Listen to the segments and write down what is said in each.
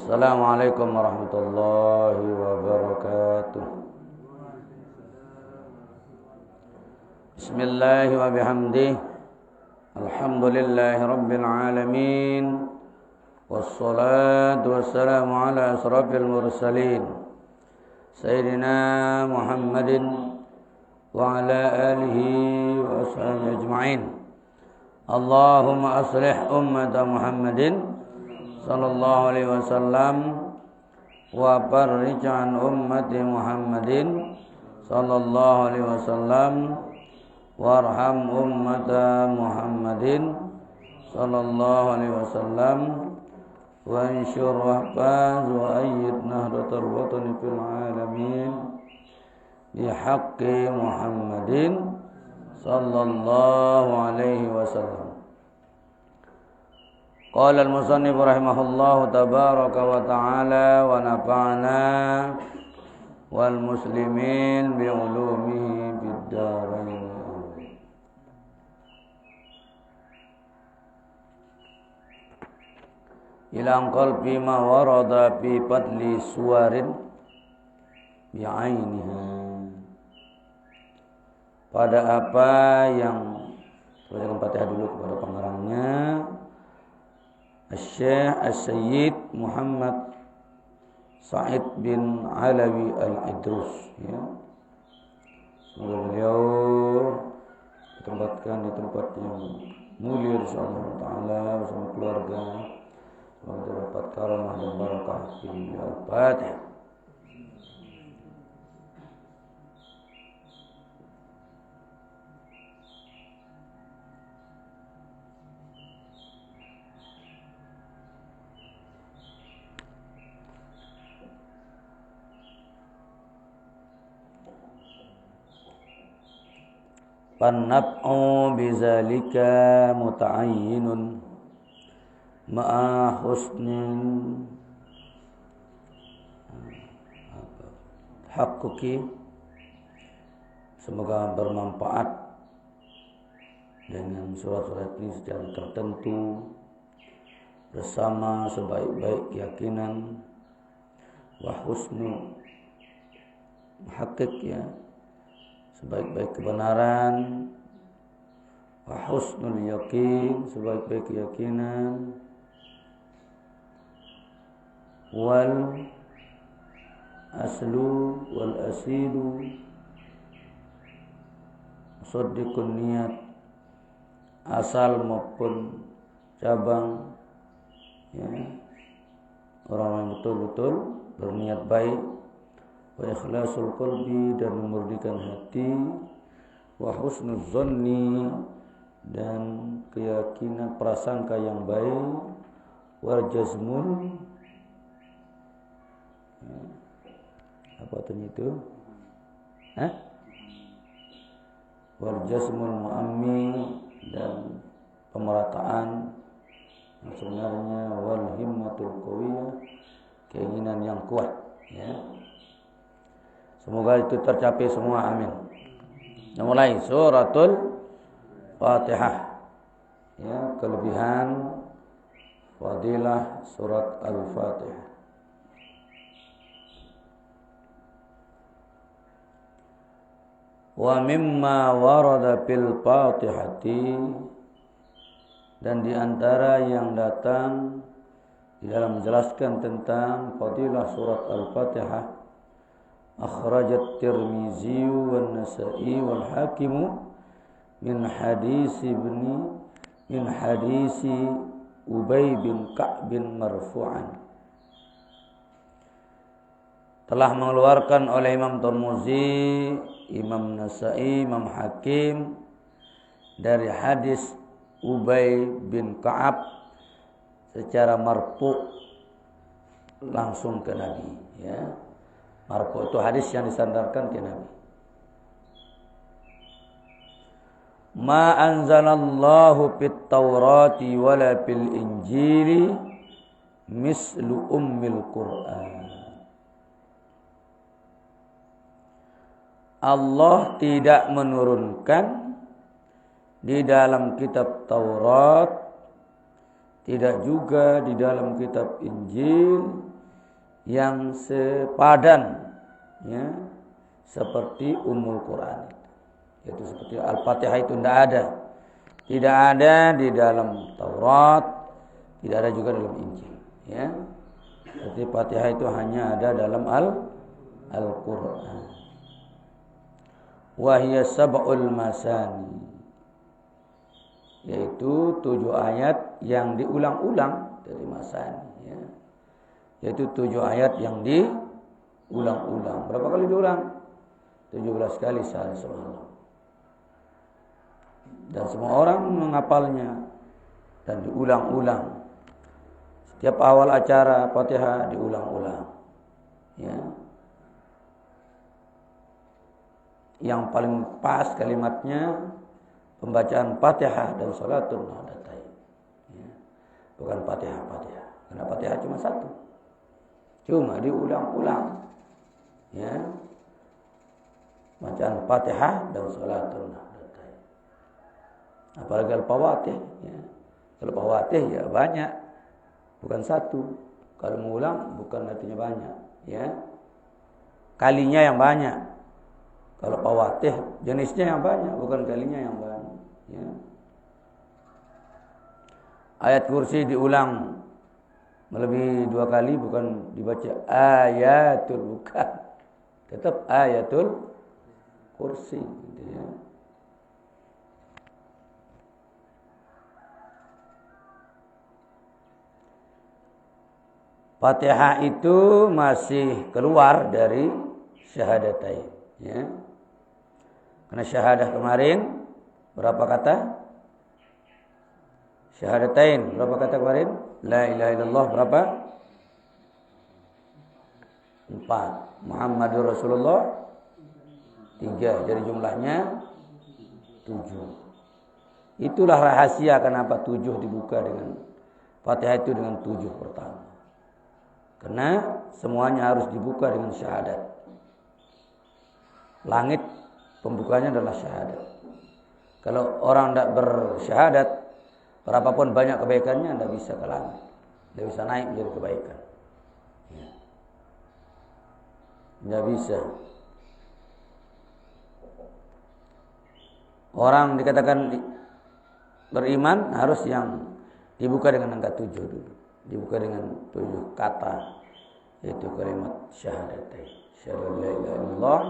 Assalamualaikum warahmatullahi wabarakatuh. Bismillahi wa bihamdih. Alhamdulillahi rabbil alamin. Wassalatu wassalamu ala asrafil mursalin Sayyidina Muhammadin wa ala alihi wa ashabihi ajma'in. Allahumma aslih ummata Muhammadin sallallahu alaihi wasallam wa farrij an ummati Muhammadin sallallahu alaihi wasallam warham ummata Muhammadin sallallahu alaihi wasallam wa anshur wahfaz wa ayyid nahdatal watani fil alamin bihaqqi Muhammadin sallallahu alaihi wasallam. Qala al-musannif rahimahullahu tabaraka wa ta'ala wa nafa'ana wal muslimin bi ulumihi bid darain. Ilang qalbi ma warada fi fadli suwarin bi ainiha. Pada apa yang bacakan Fatihah dulu kepada pengarangnya. Syekh As-Sayyid Muhammad Sa'id bin Alawi Al-Idrus, ya. Semoga beliau ditempatkan di tempat yang mulia insyaallah taala bersama keluarga. Semoga dapat karamah dan barakah. Al-Fatihah. Fannab'u bizalika muta'ayyinun ma'a husnin haqqi. Semoga bermanfaat dengan surat-surat ini secara tertentu bersama sebaik-baik keyakinan wa husnu haqiq, ya, sebaik-baik kebenaran, wa husnul yakin, sebaik-baik keyakinan, wal aslu wal asilu, musaddiqun niat, asal maupun cabang, ya, orang yang betul-betul berniat baik, wa ikhlasul qalbi, dan memurnikan hati, wa husnul zanni, dan keyakinan prasangka yang baik, wal jazmul, apa artinya itu? Wal jazmul muammi, dan pemerataan yang sebenarnya, wal himmatul qawiyah, keinginan yang kuat, ya. Semoga itu tercapai semua, amin. Mulai suratul Fatihah, ya, kelebihan fadilah surat Al-Fatihah. Wa mimma warada fil Fatihati, dan di antara yang datang di dalam menjelaskan tentang fadilah surat Al-Fatihah, akhrajat Tirmizi wan Nasa'i wal Hakim min hadisi Ubay bin Ka'b marfu'an. Telah mengeluarkan oleh Imam Tirmizi, Imam Nasa'i, Imam Hakim dari hadis Ubay bin Ka'ab secara marfu' langsung ke Nabi, ya. Marfu' itu hadis yang disandarkan ke Nabi. Ma anzalallahu fit Taurati wala fil Injili mislu ummil Qur'an. Allah tidak menurunkan di dalam kitab Taurat, tidak juga di dalam kitab Injil yang sepadan, ya, seperti Ummul Quran. Yaitu seperti Al-Fatihah itu tidak ada di dalam Taurat, tidak ada juga dalam Injil, ya. Seperti Fatihah itu hanya ada dalam Al-Quran. Wa hiya sab'ul masani, yaitu 7 ayat yang diulang-ulang dari masani, ya. Yaitu 7 ayat yang diulang-ulang. Berapa kali diulang? 17 kali sehari semalam. Dan semua orang menghafalnya dan diulang-ulang. Setiap awal acara Fatihah diulang-ulang, ya. Yang paling pas kalimatnya pembacaan Fatihah dan sholatul nadatain, ya. Bukan Fatihah, karena Fatihah cuma satu, cuma diulang-ulang, ya. Bacaan Fatihah dan sholatul nadatain. Apalagi al-fawatih, ya. Kalau fawatih ya banyak, bukan satu. Kalau mengulang bukan artinya banyak, ya. Kalinya yang banyak. Kalau fawatih jenisnya yang banyak, bukan kalinya yang banyak, ya. Ayat kursi diulang melebihi 2 kali, bukan dibaca ayatul, bukan. Tetap ayatul kursi, gitu, ya. Fatihah itu masih keluar dari syahadatain, ya. Karena syahadah kemarin berapa kata? Syahadatain berapa kata kemarin? La ilaha illallah berapa? 4. Muhammadur Rasulullah 3. Jadi jumlahnya 7. Itulah rahasia kenapa 7 dibuka dengan Fatihah itu dengan 7 pertama. Karena semuanya harus dibuka dengan syahadat. Langit pembukanya adalah syahadat. Kalau orang tidak bersyahadat, berapapun banyak kebaikannya tidak bisa ke langit, tidak bisa naik menjadi kebaikan, ya. Tidak bisa. Orang dikatakan beriman harus yang dibuka dengan angka 7 dulu. Dibuka dengan 7 kata, yaitu kalimat syahadatain. Syahadu la ilaha illallah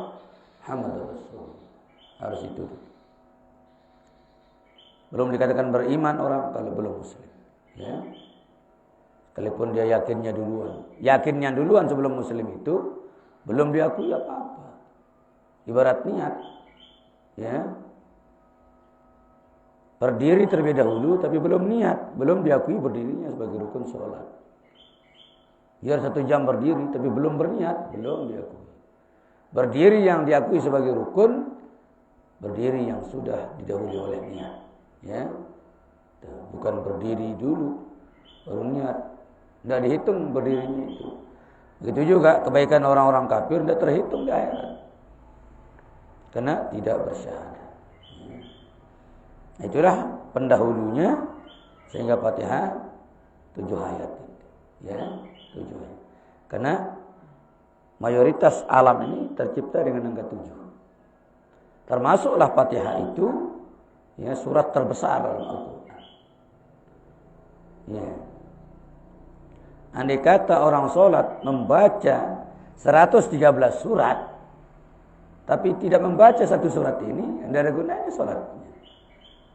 Muhammadur Rasulullah. Harus itu dulu. Belum dikatakan beriman orang kalau belum muslim, ya. Sekalipun dia yakinnya duluan sebelum muslim itu belum diakui apa-apa. Ibarat niat, ya. Berdiri terlebih dahulu tapi belum niat, belum diakui berdirinya sebagai rukun sholat. Biar 1 jam berdiri tapi belum berniat, belum diakui. Berdiri yang diakui sebagai rukun, berdiri yang sudah didahului oleh niat, ya. Bukan berdiri dulu baru niat, tidak dihitung berdirinya itu. Begitu juga kebaikan orang-orang kafir tidak terhitung di akhirat karena tidak bersyahadat. Itulah pendahulunya sehingga Fatihah 7 ayat, ya, 7 ayat. Karena mayoritas alam ini tercipta dengan angka 7. Termasuklah Fatihah itu, ya, surat terbesar dalam Al-Quran, ya. Andai kata orang sholat membaca 113 surat tapi tidak membaca 1 surat ini, tidak ada gunanya sholatnya.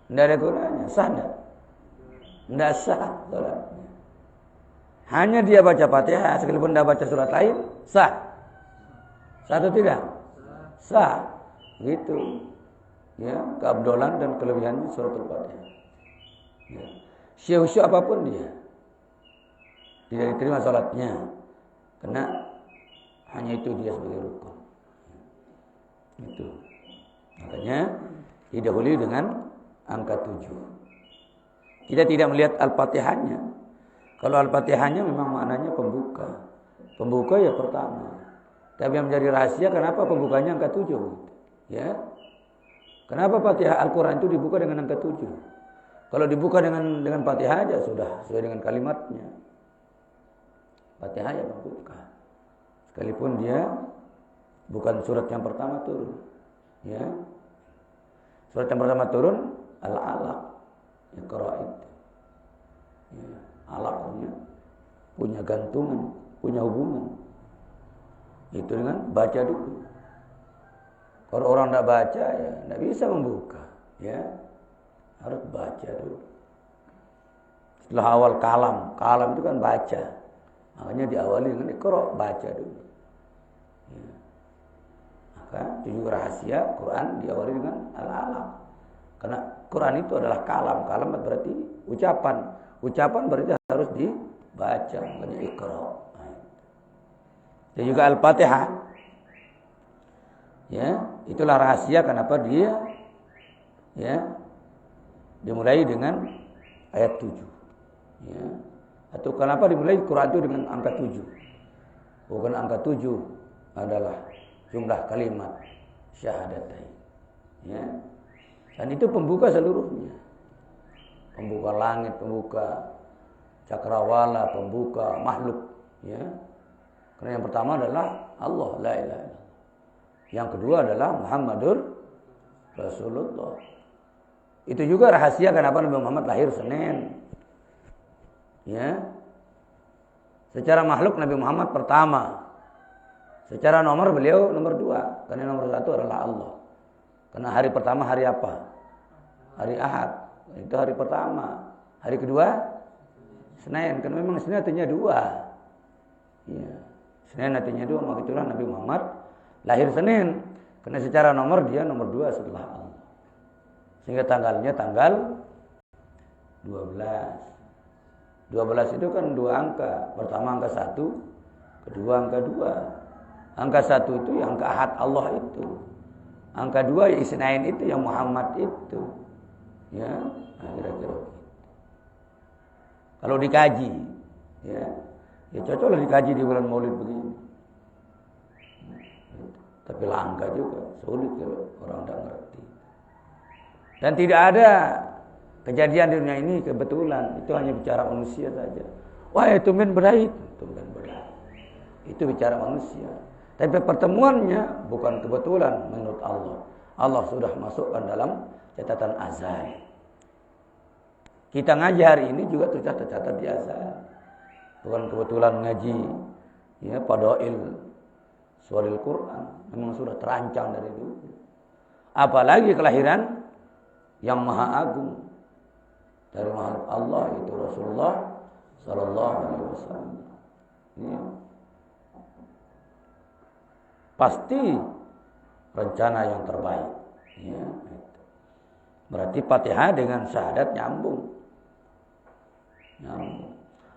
Tidak ada gunanya, sah tidak? Tidak sah sholatnya. Hanya dia baca Fatihah, sekalipun tidak baca surat lain, sah. Sah atau tidak? Sah. Gitu, ya, keabdolan dan kelebihannya surat Al-Fatihah, ya. Syekh apapun dia tidak diterima sholatnya, karena hanya itu dia sebagai rukun. Itu makanya didahului dengan angka 7. Kita tidak melihat Al-Fatihahnya. Kalau Al-Fatihahnya memang maknanya pembuka. Pembuka ya pertama. Tapi yang menjadi rahasia kenapa pembukanya angka 7, ya. Kenapa Fatihah Al-Quran itu dibuka dengan angka 7? Kalau dibuka dengan Fatihah aja sudah sesuai dengan kalimatnya. Fatihah ya pembuka. Sekalipun dia bukan surat yang pertama turun. Ya. Surat yang pertama turun Al-Alaq. Iqra itu. Ya. Alaq punya gantungan, punya hubungan. Itu dengan baca dulu. Kalau orang tidak baca ya tidak bisa membuka. Ya. Harus baca dulu. Setelah awal kalam itu kan baca. Makanya diawali dengan Iqra, baca dulu. Ya. Maka itu juga rahasia Quran diawali dengan Al-Alaq. Karena Quran itu adalah kalam berarti ucapan. Ucapan berarti harus dibaca, makanya Iqra. Dan juga Al-Fatihah. Ya, itulah rahasia kenapa dia ya dimulai dengan ayat 7. Ya. Atau kenapa dimulai Quran itu dengan angka 7? Bukan angka 7 adalah jumlah kalimat syahadatain. Ya. Dan itu pembuka seluruhnya. Pembuka langit, pembuka cakrawala, pembuka makhluk. Ya. Karena yang pertama adalah Allah, la ilaha illallah. Yang kedua adalah Muhammadur Rasulullah. Itu juga rahasia kenapa Nabi Muhammad lahir Senin. Ya. Secara makhluk Nabi Muhammad pertama. Secara nomor beliau nomor 2. Karena nomor 1 adalah Allah. Karena hari pertama hari apa? Hari Ahad. Itu hari pertama. Hari kedua Senin. Karena memang Senin artinya 2. Ya. Senin artinya 2. Maka itulah Nabi Muhammad lahir Senin. Karena secara nomor dia nomor 2 setelah Allah. Sehingga tanggalnya tanggal 12. 12 itu kan 2 angka. Pertama angka 1, kedua angka 2. Angka 1 itu yang angka Ahad Allah itu. Angka 2 yang Isnain itu, yang Muhammad itu. Ya, kira-kira. Kalau dikaji, ya cocoklah dikaji di bulan Maulid begini. Tapi langka juga, sulit kalau orang tidak ngerti. Dan tidak ada kejadian di dunia ini kebetulan. Itu hanya bicara manusia saja. Wah itu tumben berait. Itu bicara manusia. Tapi pertemuannya bukan kebetulan menurut Allah. Allah sudah masukkan dalam catatan azal. Kita ngaji hari ini juga tercatat di azal. Bukan kebetulan ngaji ya Fadail Suwaril Quran. Memang sudah terancang dari dulu. Apalagi kelahiran yang maha agung dari makhluk Allah itu Rasulullah sallallahu alaihi wasallam. Ya. Pasti rencana yang terbaik. Ya. Berarti Fatihah dengan syahadat nyambung.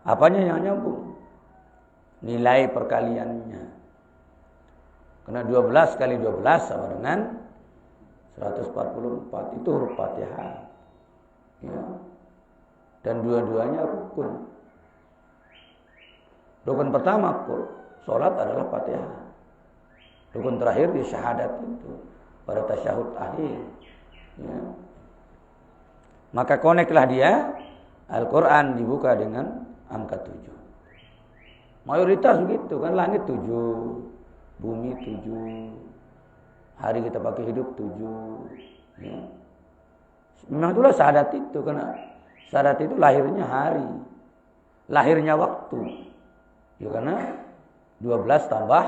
Apanya yang nyambung? Nilai perkaliannya. Karena 12 kali 12 sama dengan 144. Itu huruf Fatihah. Ya. Dan dua-duanya rukun. Rukun pertama salat adalah Fatihah. Rukun terakhir di syahadat itu pada tasyahud akhir. Ya. Maka koneklah dia. Al-Quran dibuka dengan angka 7. Mayoritas begitu kan, langit 7, bumi 7, hari kita pakai hidup 7. Ya. Memang itulah syahadat itu, karena syahadat itu lahirnya hari, lahirnya waktu. Ya karena 12 tambah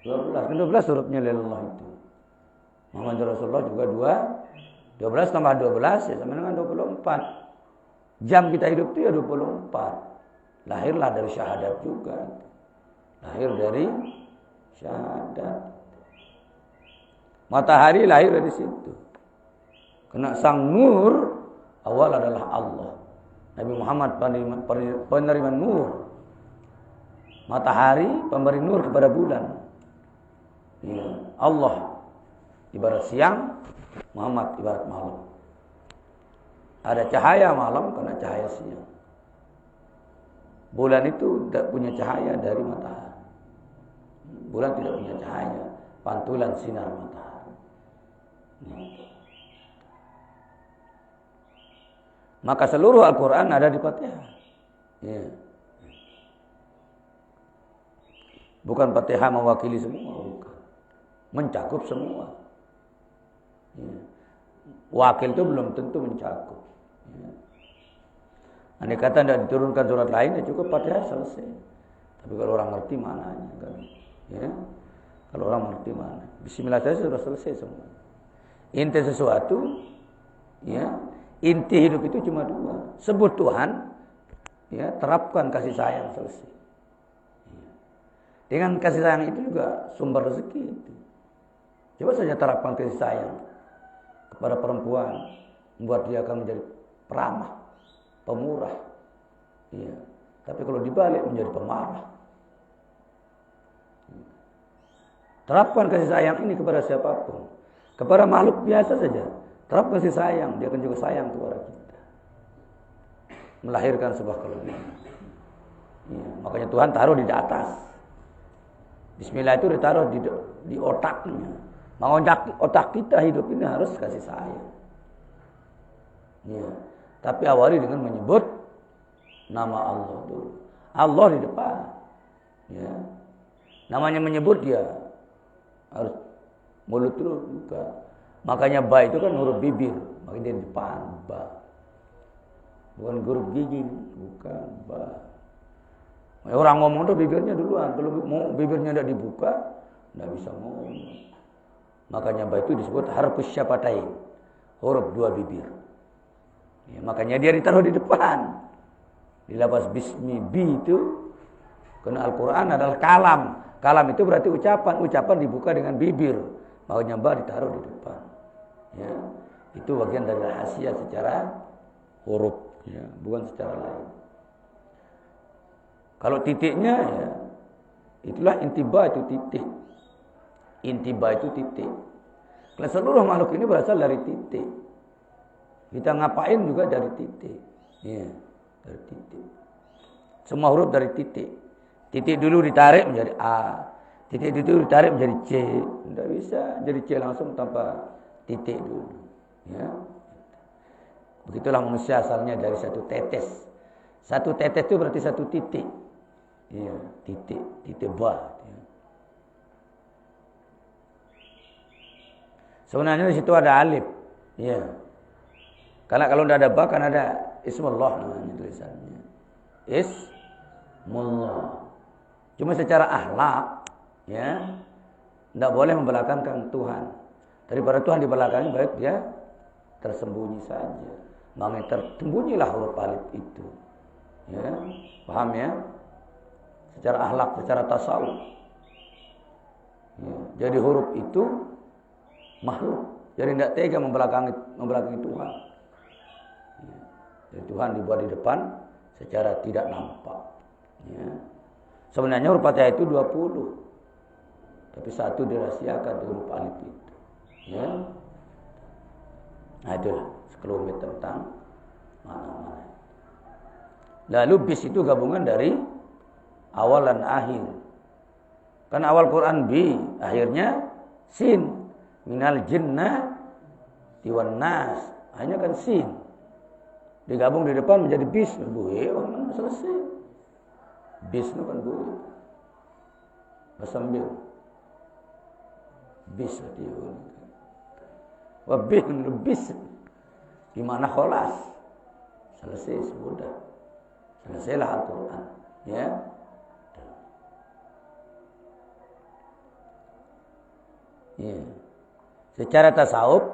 12, 12 hurufnya lillah itu. Muhammad Rasulullah juga 12 tambah 12 ya sama dengan 24. Jam kita hidup itu ya 24. Lahirlah dari syahadat juga. Lahir dari syahadat. Matahari lahir dari situ. Karena sang nur awal adalah Allah. Nabi Muhammad penerima nur. Matahari pemberi nur kepada bulan. Ya. Allah ibarat siang, Muhammad ibarat malam. Ada cahaya malam karena cahaya siang. Bulan itu tidak punya cahaya dari matahari. Bulan tidak punya cahaya, pantulan sinar matahari. Maka seluruh Al-Quran ada di Fatihah. Ya. Bukan Fatihah mewakili semua, bukan. Mencakup semua. Ya. Wakil itu belum tentu mencakup. Ya. Andai kata tidak diturunkan surat lain, ya cukup Fatihah selesai. Tapi kalau orang ngerti mananya kan, ya. Kalau orang ngerti mana, Bismillah saja sudah selesai semua. Inti sesuatu, ya. Inti hidup itu cuma dua. Sebut Tuhan, ya, terapkan kasih sayang, selesai. Ya. Dengan kasih sayang itu juga sumber rezeki itu. Coba saja terapkan kasih sayang kepada perempuan, membuat dia akan menjadi peramah, pemurah. Ya. Tapi kalau dibalik menjadi pemarah. Terapkan kasih sayang ini kepada siapapun. Kepada makhluk biasa saja. Terapkan kasih sayang. Dia akan juga sayang kepada kita. Melahirkan sebuah kelebihan. Ya, makanya Tuhan taruh di atas. Bismillah itu ditaruh di otaknya. Maka otak kita hidup ini harus kasih sayang. Ya. Tapi awali dengan menyebut nama Allah dulu. Allah di depan. Ya. Namanya menyebut dia harus mulut terus buka. Makanya ba itu kan huruf bibir, makanya dia di depan ba. Bukan huruf gigi, bukan ba. Orang ngomong tuh bibirnya duluan. Kalau mau bibirnya tidak dibuka, tidak bisa ngomong. Makanya ba itu disebut harfus syafatain, huruf dua bibir. Ya, makanya dia ditaruh di depan. Di lafaz bismi bi itu, karena Al-Quran adalah kalam. Kalam itu berarti ucapan. Ucapan dibuka dengan bibir. Makanya ba ditaruh di depan. Ya, itu bagian dari rahasia secara huruf, ya, bukan secara lain. Kalau titiknya, ya, itulah intiba itu titik. Intiba itu titik. Kalau seluruh makhluk ini berasal dari titik. Kita ngapain juga dari titik. Ya, dari titik. Semua huruf dari titik. Titik dulu ditarik menjadi A. Titik itu ditarik menjadi C. Tidak bisa jadi C langsung tanpa titik dulu. Ya. Begitulah manusia asalnya dari satu tetes. Satu tetes itu berarti satu titik. Ya, titik ba. Ya. Sebenarnya di situ ada alif. Ya. Karena kalau tidak ada ba kan ada ismullah namanya tulisannya. Ismullah. Cuma secara akhlak, ya, tidak boleh membelakangkan Tuhan. Daripada Tuhan dibelakangi, baik dia tersembunyi saja. Makanya tersembunyilah huruf alif itu. Ya, paham ya? Secara akhlak, secara tasawuf. Ya, jadi huruf itu makhluk. Jadi tidak tega membelakangi Tuhan. Ya, jadi Tuhan dibuat di depan secara tidak nampak. Ya. Sebenarnya huruf Fatihah itu 20. Tapi satu dirahasiakan di huruf alif itu. Ya. Nah itulah sekelumit tentang mana-mana. Lalu bis itu gabungan dari awal dan akhir. Kan awal Quran bi, akhirnya sin. Minal jinnah wan nas. Hanya kan sin. Digabung di depan menjadi bis. Selesai. Bis itu kan buih. Basambil. Bis itu. Wabih bis. Gimana kholas? Selesai sudah. Selesailah Al-Quran. Ya. Ya. Secara tasawuf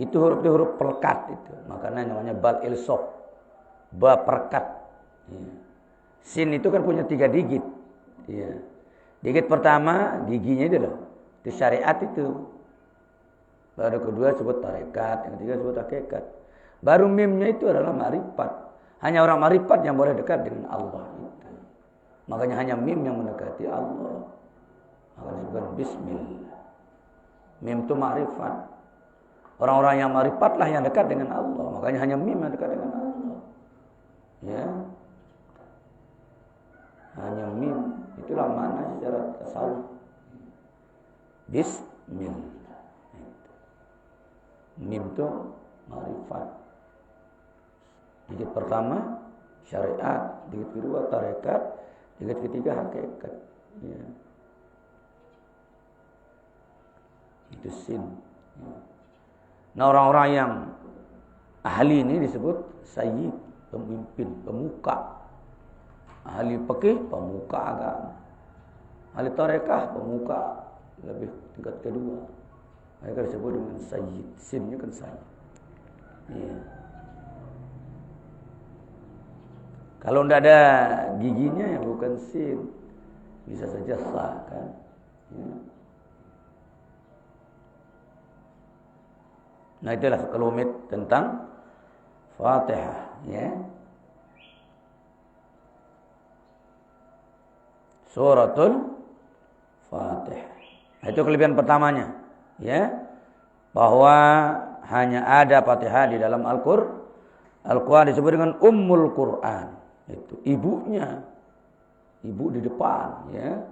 itu huruf pelekat itu. Makanya namanya bal ilsoq. Ba perkat. Ya. Sin itu kan punya 3 digit. Ya. Digit pertama giginya itu loh. Itu syariat itu. Baru kedua sebut tarekat, yang ketiga sebut hakikat. Baru mimnya itu adalah ma'rifat. Hanya orang ma'rifat yang boleh dekat dengan Allah itu. Makanya hanya mim yang mendekati Allah. Maka disebutkan bismillah. Mim itu ma'rifat. Orang-orang yang ma'rifatlah yang dekat dengan Allah. Makanya hanya mim yang dekat dengan Allah. Ya. Hanya mim. Itulah makna secara tasawuf. Bismillah. Mim itu ma'rifat. Digit pertama syariat, digit kedua tarekat, digit ketiga hakikat. Ya. Itu sin. Nah, orang-orang yang ahli ini disebut sayyid, pemimpin, pemuka. Ahli fikih, pemuka agama. Ahli tarekah, pemuka lebih tingkat kedua. Mereka disebut dengan sayyid. Sinnya kan sayyid. Ya. Kalau tidak ada giginya ya bukan sin. Bisa saja sa kan. Ya. Nah, itulah sekelumit tentang Fatihah, ya. Suratul Fatihah. Itu kelebihan pertamanya, ya. Bahwa hanya ada Fatihah di dalam Al-Quran disebut dengan Ummul Quran. Itu ibunya. Ibu di depan, ya.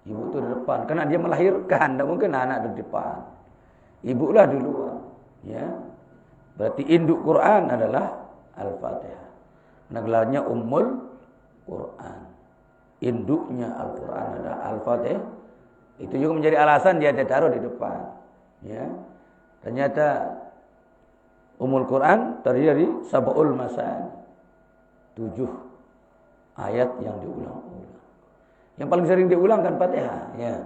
Ibu itu di depan karena dia melahirkan, tidak mungkin anak di depan. Ibulah duluan, ya. Berarti induk Quran adalah Al-Fatihah. Nah, gelarnya Ummul Quran. Induknya Al-Quran adalah Al-Fatihah. Itu juga menjadi alasan dia ditaruh di depan, ya. Ternyata Ummul Quran terdiri dari sab'ul masani. 7 ayat yang diulang-ulang. Yang paling sering diulang kan Fatihah, ya.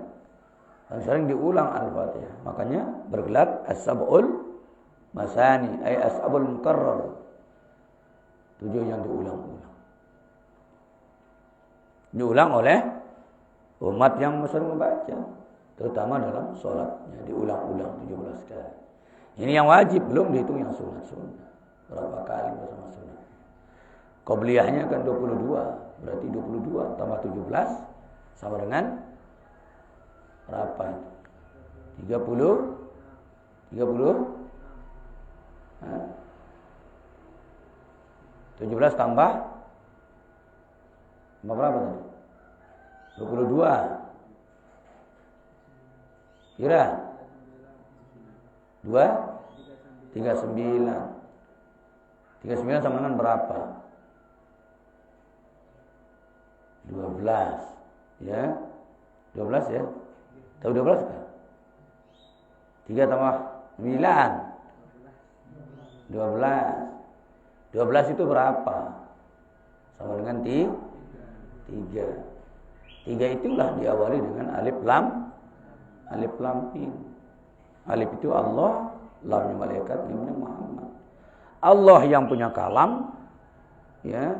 Paling sering diulang Al-Fatihah. Makanya bergelar as-sab'ul masani, ay as-sab'ul mukarrar. 7 yang diulang-ulang. Diulang oleh umat yang sering membaca, terutama dalam sholatnya diulang-ulang 17 kali. Ini yang wajib, belum dihitung yang sunat-sunat. Berapa kali bersama sunat? Qobliyahnya kan 22, berarti 22 tambah 17 sama dengan berapa itu? 30? 17 tambah berapa tadi? 22. Kira 2 39. 39 sama dengan berapa? 12. Ya. 12 ya. Tahu 12 kan? 3 tambah 9. 12. 12 itu berapa? Sama dengan 3. 3 itulah diawali dengan alif lam mim. Alif itu Allah, lamnya malaikat, mimnya Muhammad. Allah yang punya kalam, ya.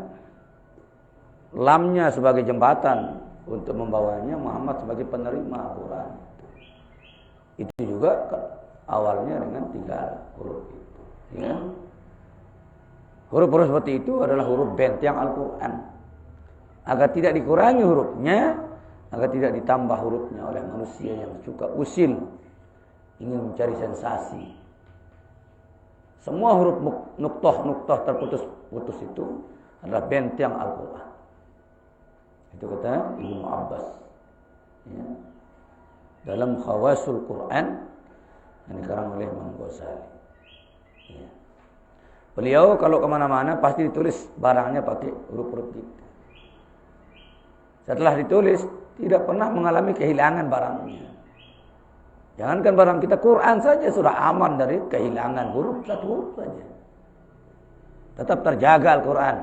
Lamnya sebagai jembatan untuk membawanya, Muhammad sebagai penerima Al-Quran. Itu juga awalnya dengan 3 huruf itu, ya. Huruf-huruf seperti itu adalah huruf benteng Al-Quran. Agar tidak dikurangi hurufnya, agar tidak ditambah hurufnya oleh manusia yang suka usil, ingin mencari sensasi. Semua huruf nuktah terputus-putus itu adalah benteng Al-Quran. Itu kata Ibnu Abbas, ya. Dalam Khawasul Quran yang dikarang oleh Imam Ghazali, ya. Beliau kalau kemana-mana pasti ditulis barangnya pakai huruf-huruf itu. Setelah ditulis tidak pernah mengalami kehilangan barangnya. Jangankan barang kita, Quran saja sudah aman dari kehilangan huruf, 1 huruf saja. Tetap terjaga Al-Quran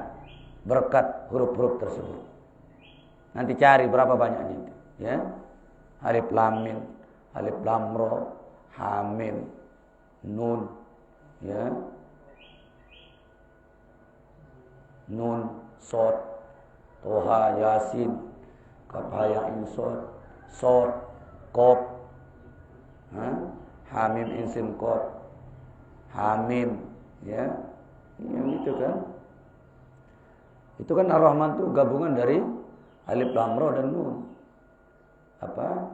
berkat huruf-huruf tersebut. Nanti cari berapa banyaknya itu, ya. Alif lam mim, alif lam ra, ha mim, nun, ya. Nun, shad, toha, yasin, kaf ha ya ain shad, qaf, ha mim in sin qaf, ha mim, ya. Yang itu kan. Itu kan Ar-Rahman itu gabungan dari alif lam ra dan nun. Apa?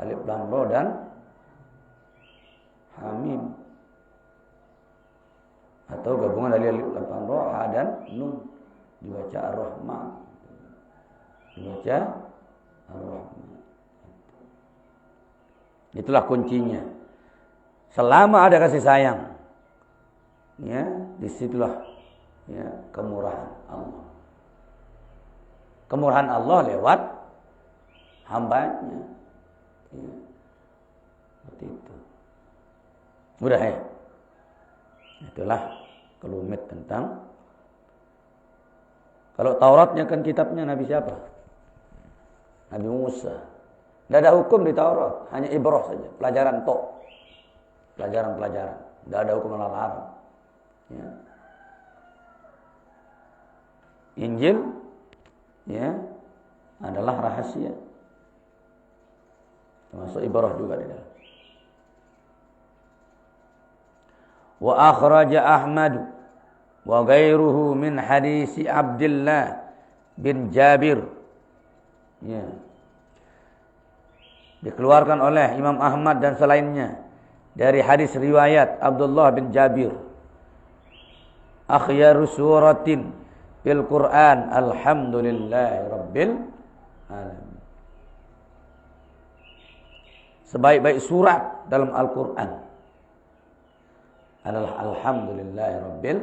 Alif lam ra dan ha mim. Atau gabungan dari alif lam ra, ha dan nun. Dibaca Ar-Rahman. Dibaca Ar-Rahman. Itulah kuncinya. Selama ada kasih sayang, ya, disitulah, ya, kemurahan Allah. Kemurahan Allah lewat hambanya, ya. Seperti itu. Mudah ya? Itulah kelumit tentang. Kalau Tauratnya kan kitabnya Nabi siapa? Nabi Musa. Tidak ada hukum di Taurat, hanya ibrah saja, pelajaran tok. Pelajaran-pelajaran. Tidak ada hukum larang. Ya. Injil ya adalah rahasia. Termasuk ibrah juga di dalam. Wa akhraja Ahmad wa ghairuhu min hadisi Abdullah bin Jabir. Ya. Dikeluarkan oleh Imam Ahmad dan selainnya dari hadis riwayat Abdullah bin Jabir. Akhyaru suratin fil Quran alhamdulillahi rabbil alamin. Sebaik-baik surat dalam Al-Quran adalah alhamdulillahi rabbil,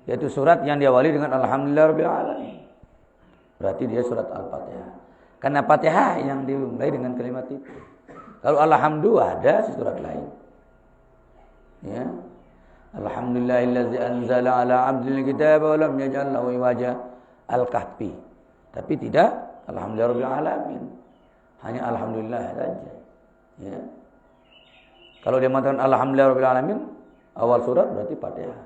yaitu surat yang diawali dengan alhamdulillahi rabbil alamin. Berarti dia surat Al-Fatihah. Karena Fatihah yang dimulai dengan kalimat itu. Kalau alhamdulillah ada surat lain. Ya. Alhamdulillahillazi anzala ala 'abdil kitaba wa lam yaj'al lahu iwaja. Al-Kahfi. Tapi tidak alhamdulillahi rabbil alamin. Hanya alhamdulillah saja. Ya. Kalau dia mengatakan alhamdulillahi rabbil alamin awal surat berarti Fatihah.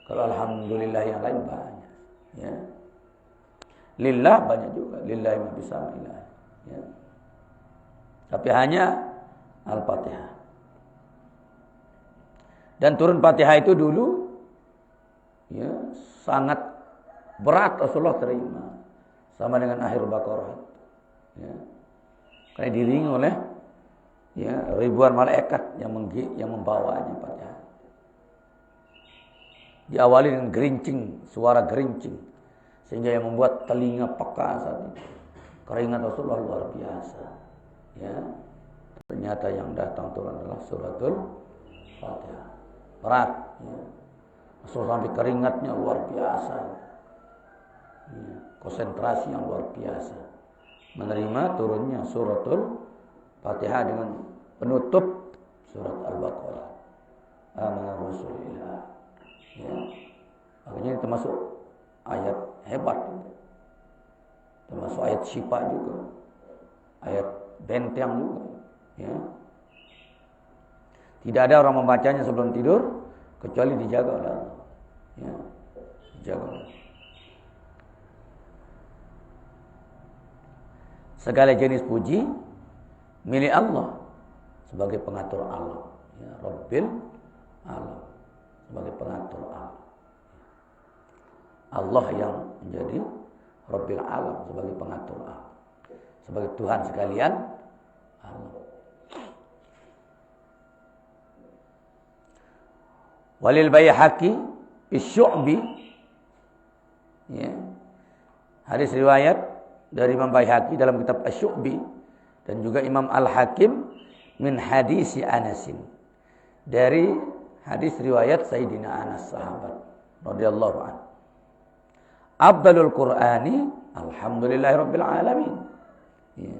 Kalau alhamdulillah yang lain banyak. Ya. Lillah banyak juga. Lillahi ma bismillah. Ya. Tapi hanya Al-Fatihah. Dan turun Fatihah itu dulu ya, sangat berat Rasulullah terima. Sama dengan akhir Baqarah. Ya. Karena diiringi oleh ya, ribuan malaikat yang membawanya Fatihah. Diawali dengan gerincing, suara gerincing. Sehingga yang membuat telinga peka saat itu. Keringat Rasulullah luar biasa. Ya. Ternyata yang datang turun adalah suratul Fatihah. Berat. Ya. Rasulullah sampai keringatnya luar biasa. Ya. Konsentrasi yang luar biasa. Menerima turunnya suratul Fatihah dengan penutup surat Al-Baqarah. Amanah Rasulullah. Ya. Makanya ini termasuk ayat hebat, termasuk ayat syifa juga, ayat benteng juga. Ya. Tidak ada orang membacanya sebelum tidur kecuali dijaga oleh Allah. Ya. Dijaga. Segala jenis puji milik Allah sebagai pengatur alam. Ya. Rabbil alam sebagai pengatur alam. Allah yang menjadi Rabbil Alam sebagai pengatur alam, sebagai Tuhan sekalian alam. Walil Baihaqi Isyu'bi, ya, hadis riwayat dari Imam Baihaqi dalam kitab Asyu'bi dan juga Imam Al-Hakim min hadisi Anasin, dari hadis riwayat Sayyidina Anas sahabat radhiyallahu anhu. Afdalul Qur'ani alhamdulillahi rabbil alamin. Ya.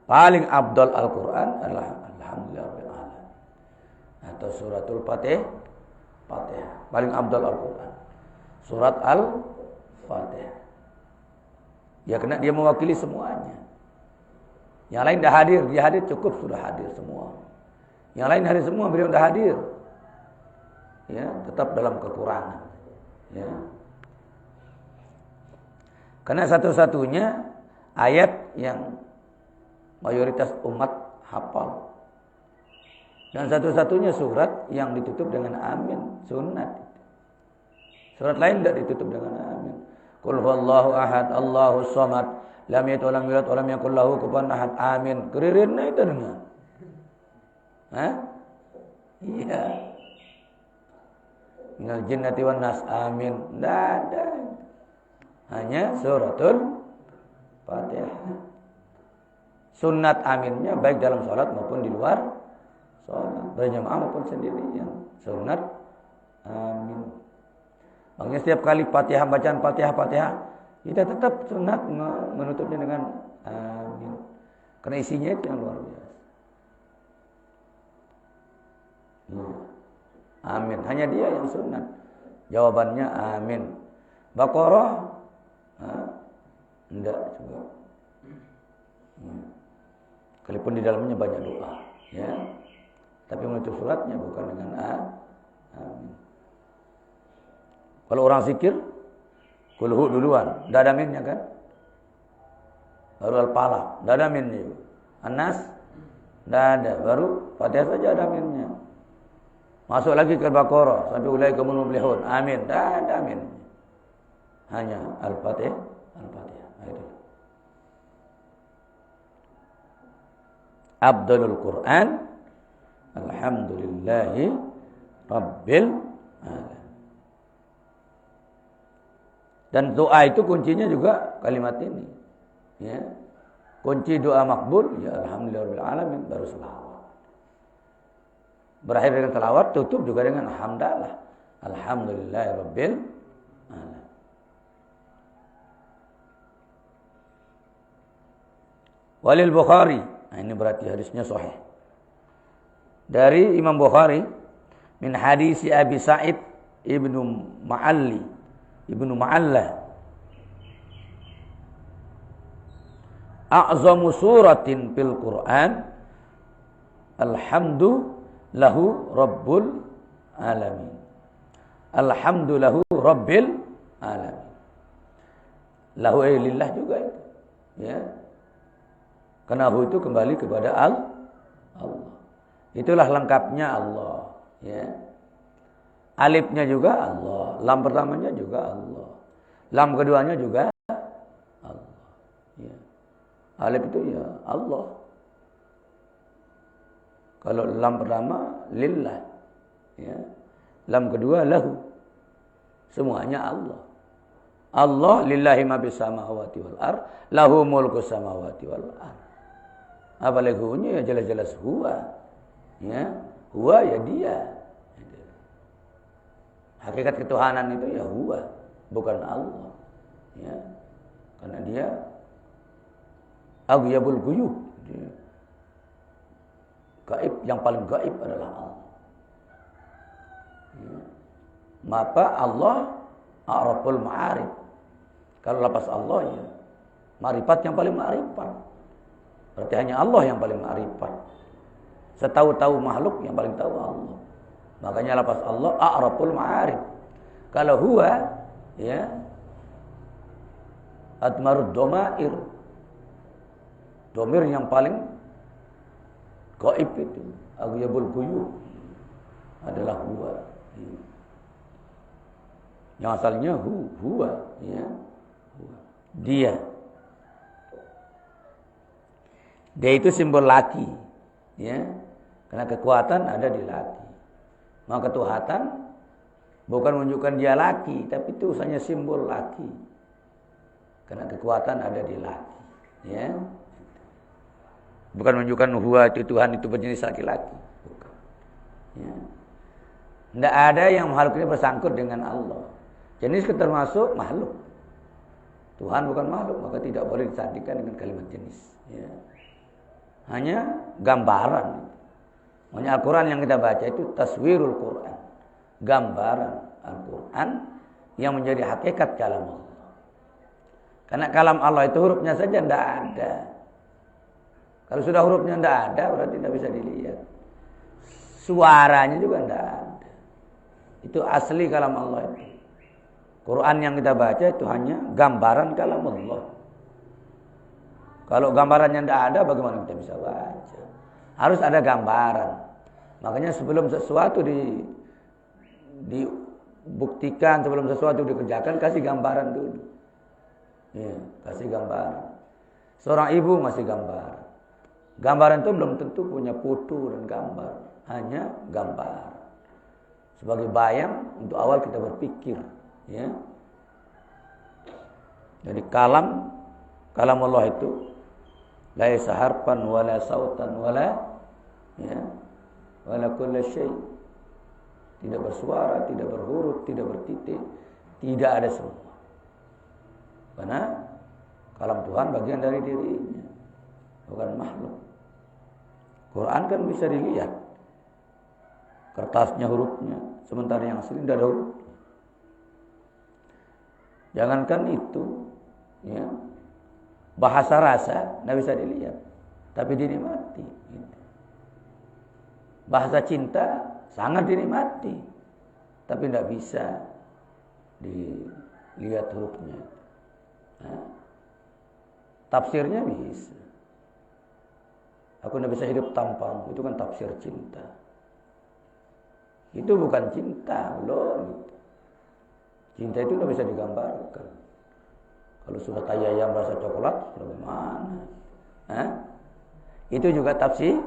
Paling afdal Al-Qur'an adalah alhamdulillahi rabbil alamin. Atau suratul Fatihah. Paling afdal Al-Qur'an. Surat Al-Fatihah. Ya karena dia mewakili semuanya. Yang lain dah hadir, dia hadir cukup sudah hadir semua. Yang lain hadir semua, beliau dah hadir. Ya, tetap dalam kekurangan. Ya. Karena satu-satunya ayat yang mayoritas umat hafal. Dan satu-satunya surat yang ditutup dengan amin, sunat. Surat lain tidak ditutup dengan amin. Qul huwallahu ahad, Allahus samad, lam yalid wa lam yulad wa lam yakul lahu kufuwan ahad. Amin. Keririnnya itu dengar. Hah? Iya. Minal jinnati wan nas, amin. Tidak ada. Hanya suratul Fatihah. Sunat aminnya baik dalam sholat maupun di luar sholat, berjamaah maupun sendirian. Sunat amin. Makanya setiap kali Fatihah, bacaan Fatihah, kita tetap sunat menutupnya dengan amin. Karena isinya itu yang luar biasa. Ya. Amin. Hanya dia yang sunat. Jawabannya amin. Baqarah enggak juga. Kalaupun di dalamnya banyak doa, ya. Tapi menutup suratnya bukan dengan amin. Kalau orang zikir, qul hu duluan, enggak ada aminnya kan? Baru al-falaq, enggak ada aminnya. An-nas enggak ada, baru Fatihah saja ada aminnya. Masuk lagi ke Baqarah sampai ulaika humul muflihun. Amin, enggak ada amin. Hanya Al-Fatihah, Al-Fatihah. Itu. Abdulul Quran alhamdulillahi rabbil alamin. Dan doa itu kuncinya juga kalimat ini. Ya. Kunci doa makbul ya alhamdulillahirabbil alamin, baru selawat. Berakhir dengan selawat, tutup juga dengan alhamdulillah. Alhamdulillahirabbil alamin. Walil Bukhari. Nah, ini berarti hadisnya sahih. Dari Imam Bukhari min hadis Abi Sa'id ibnu Ma'alla a'zamu suratin fil Qur'an alhamdulillahu rabbul alamin. Alhamdulillahu rabbil alamin. Lahu lillah juga itu. Ya. Karena hu itu kembali kepada Allah. Itulah lengkapnya Allah. Ya. Alifnya juga Allah. Lam pertamanya juga Allah. Lam keduanya juga Allah. Ya. Alif itu ya Allah. Kalau lam pertama lillah. Ya. Lam kedua lahu. Semuanya Allah. Allah lillahi ma bis samawati wal ard. Lahu mulku samawati wal ard. Apalagi hunya ya jelas-jelas huwa. Ya, huwa ya dia. Hakikat ketuhanan itu ya huwa, bukan Allah. Ya. Karena dia aghyabul ghuyub. Gaib, yang paling gaib adalah Allah. Ya. Maka Allah a'raful ma'arif. Kalau lapas Allah ya ma'rifat yang paling ma'rifat. Berarti hanya Allah yang paling ma'rifat. Setahu-tahu makhluk yang paling tahu Allah. Makanya lapas Allah a'raful ma'arif. Kalau huwa ya admarud domair. Domir yang paling gaib itu aghyabul ghuyub adalah huwa. Yang asalnya huwa ya. Dia. Dia itu simbol laki, ya, karena kekuatan ada di laki. Maka ketuhatan bukan menunjukkan dia laki, tapi itu hanya simbol laki, karena kekuatan ada di laki, ya. Bukan menunjukkan huwa itu Tuhan itu berjenis laki-laki, bukan. Ya. Tidak ada yang makhluk ini bersangkut dengan Allah. Jenis termasuk makhluk. Tuhan bukan makhluk, maka tidak boleh disandingkan dengan kalimat jenis. Ya. Hanya gambaran. Makanya Al-Quran yang kita baca itu taswirul Quran. Gambaran Al-Quran yang menjadi hakikat kalam Allah. Karena kalam Allah itu hurufnya saja tidak ada. Kalau sudah hurufnya tidak ada berarti tidak bisa dilihat. Suaranya juga tidak ada. Itu asli kalam Allah itu. Quran yang kita baca itu hanya gambaran kalam Allah. Kalau gambarannya tidak ada, bagaimana kita bisa baca? Harus ada gambaran. Makanya sebelum sesuatu dibuktikan, sebelum sesuatu dikerjakan, kasih gambaran dulu. Ya, kasih gambaran. Seorang ibu masih gambar. Gambaran itu belum tentu punya foto dan gambar. Hanya gambar. Sebagai bayang untuk awal kita berpikir. Ya. Jadi kalam Allah itu laisa harfan wala sautan wala kullu syai. Tidak bersuara, tidak berhuruf, tidak bertitik, tidak ada semua. Karena kalam Tuhan bagian dari dirinya, bukan makhluk. Quran kan bisa dilihat. kertasnya hurufnya, sementara yang asli tidak ada huruf. Jangankan itu, ya, bahasa rasa tidak bisa dilihat, tapi dinikmati. Gitu. Bahasa cinta sangat dinikmati, tapi tidak bisa dilihat hurufnya. Nah, tafsirnya bisa. Aku tidak bisa hidup tanpamu, itu kan tafsir cinta. Itu bukan cinta, belum. Cinta itu tidak bisa digambarkan. Kalau sudah tayayam rasa coklat, sudah bagaimana? Hah? Itu juga tafsiran.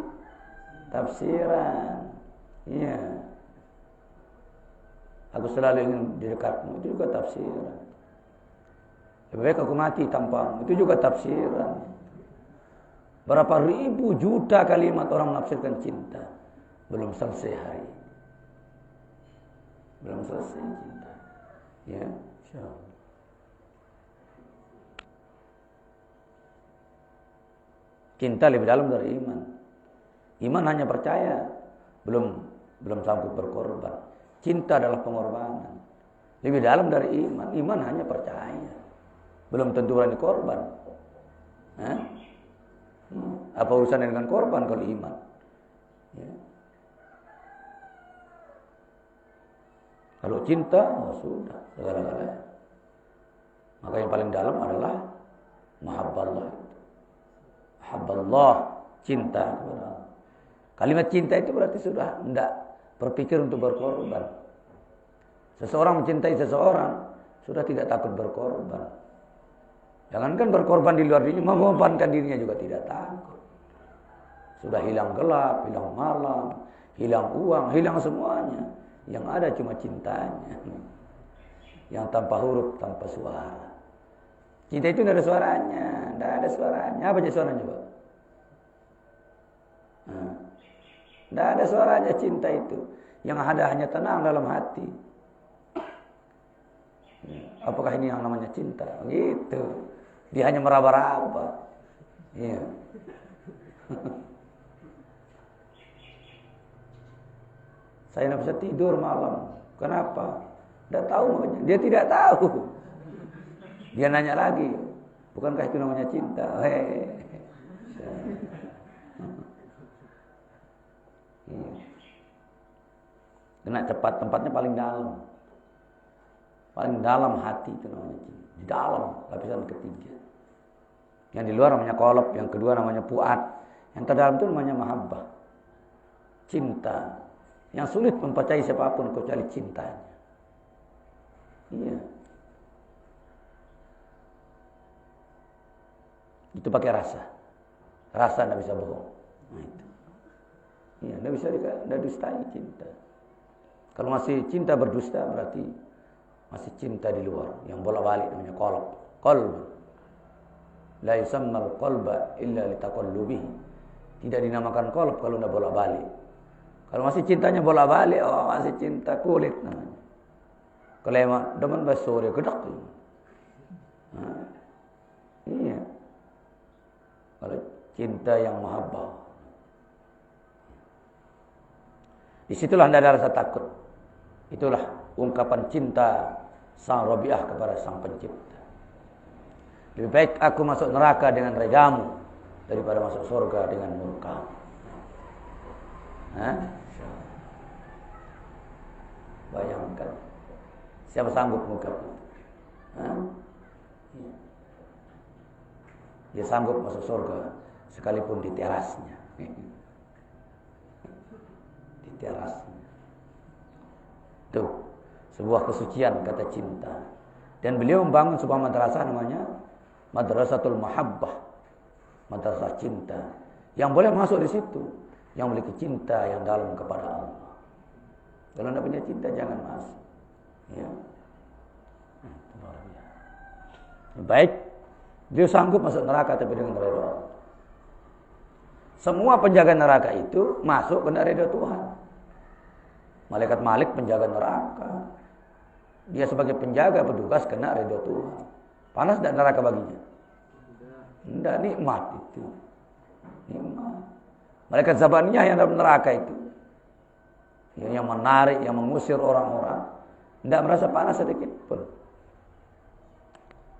Iya. Aku selalu ingin di dekatmu, itu juga tafsiran. Lebih baik aku mati tanpamu, itu juga tafsiran. Berapa ribu juta kalimat orang menafsirkan cinta, belum selesai hari ini. Belum selesai cinta. Ya, insyaallah. Cinta lebih dalam dari iman. Iman hanya percaya, belum sanggup berkorban. Cinta adalah pengorbanan. Lebih dalam dari iman. Iman hanya percaya, belum tentu berani korban. Hah? Apa urusannya dengan korban kalau iman? Ya. Kalau cinta, oh sudah segala-galanya. Maka yang paling dalam adalah mahabballah. Mahabballah, cinta kepada Allah. Kalimat cinta itu berarti sudah tidak berpikir untuk berkorban. Seseorang mencintai seseorang sudah tidak takut berkorban. Jangankan berkorban di luar dirinya, mengorbankan dirinya juga tidak takut. Sudah hilang gelap, hilang malam, hilang uang, hilang semuanya. Yang ada cuma cintanya. Yang tanpa huruf, tanpa suara. Cinta itu tidak ada suaranya. Tidak ada suaranya. Apa aja suaranya, Pak? Tidak ada suaranya cinta itu. Yang ada hanya tenang dalam hati. Apakah ini yang namanya cinta? Gitu. Dia hanya meraba-raba. Iya. Saya tidak bisa tidur malam. Kenapa? Tidak tahu makanya. Dia tidak tahu. Dia nanya lagi. Bukankah itu namanya cinta? Kena cepat, tempatnya paling dalam. Paling dalam hati itu namanya cinta. Di dalam, lapisan ketiga. Yang di luar namanya qalb, yang kedua namanya fuad. Yang terdalam itu namanya mahabbah. Cinta. Yang sulit mempercayai siapapun kecuali cintanya. Iya. Itu pakai rasa. Rasa tidak bisa bohong. Nah itu. Iya, tidak bisa dustai cinta. Kalau masih cinta berdusta berarti masih cinta di luar. Yang bolak-balik namanya qalb. Qalb. La yusammal qalba illa litaqallubihi. Tidak dinamakan qalb kalau tidak bolak-balik. Kalau masih cintanya bolak-balik, oh masih cinta kulit namanya. Kalau emang demen basore gedak. Nah, iya. Kalau cinta yang mahabbah. Disitulah tidak ada rasa takut. Itulah ungkapan cinta sang Rabi'ah kepada sang pencipta. Lebih baik aku masuk neraka dengan redamu daripada masuk surga dengan murkamu. Hah? Bayangkan. Siapa sanggup mengungkap itu? Hah? Dia sanggup masuk surga sekalipun di terasnya. Di terasnya. Tuh, sebuah kesucian kata cinta. Dan beliau membangun sebuah madrasah namanya Madrasatul Mahabbah. Madrasah cinta. Yang boleh masuk di situ yang memiliki cinta yang dalam kepada Allah. Kalau tidak punya cinta jangan masuk. Ya. Baik, dia sanggup masuk neraka tapi dengan ridha Allah. Semua penjaga neraka itu masuk kena ridha Tuhan. Malaikat Malik penjaga neraka. Dia sebagai penjaga petugas kena ridha Tuhan. Panas dan neraka baginya? Tidak, nikmat itu. Nikmat. Malaikat Zabaniyah yang dalam neraka itu. yang menarik, yang mengusir orang-orang, tidak merasa panas sedikit pun.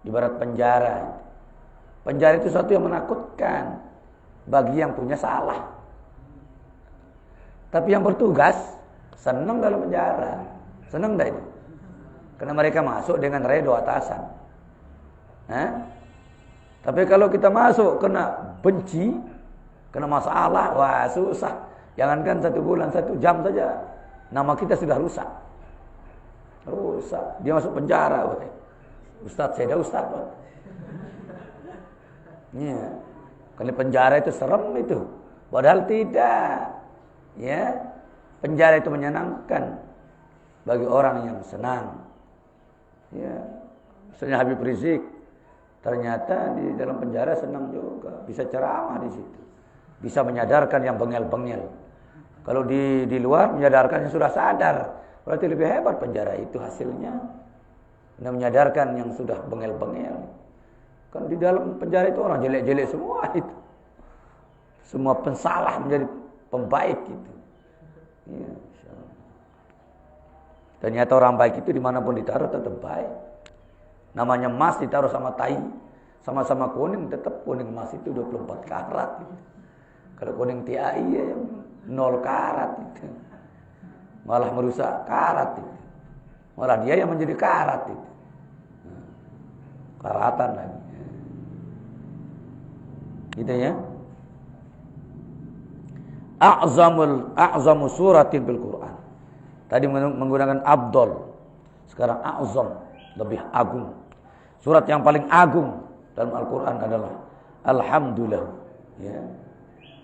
Ibarat penjara. Penjara itu sesuatu yang menakutkan bagi yang punya salah. Tapi yang bertugas senang dalam penjara. Senang dah itu. Karena mereka masuk dengan redo atasan. Tapi kalau kita masuk kena benci, kena masalah, wah susah. Jangankan 1 bulan, 1 jam saja, nama kita sudah rusak. Rusak. Dia masuk penjara. Ustaz, saya dah ustaz. Ya. Kalau penjara itu serem itu. Padahal tidak. Ya. Penjara itu menyenangkan bagi orang yang senang. Ya. Misalnya Habib Rizik, ternyata di dalam penjara senang juga, bisa ceramah di situ. Bisa menyadarkan yang bengel-bengel. Kalau di luar menyadarkan yang sudah sadar, berarti lebih hebat penjara itu hasilnya. Nah, menyadarkan yang sudah bengel-bengel. Kan di dalam penjara itu orang jelek-jelek semua itu. Semua pensalah menjadi pembaik gitu. Ya, ternyata orang baik itu dimanapun ditaruh tetap baik. Namanya emas ditaruh sama tai, sama-sama kuning, tetap kuning emas itu 24 karat gitu. Kalau kuning TAI ya 0 karat itu. Malah merusak karat itu. Malah dia yang menjadi karat itu. Karatan lagi. Gitu ya. A'zamu suratin bil Quran. Tadi menggunakan abdol. Sekarang a'zam, lebih agung. Surat yang paling agung dalam Al-Quran adalah Alhamdulillah. Ya.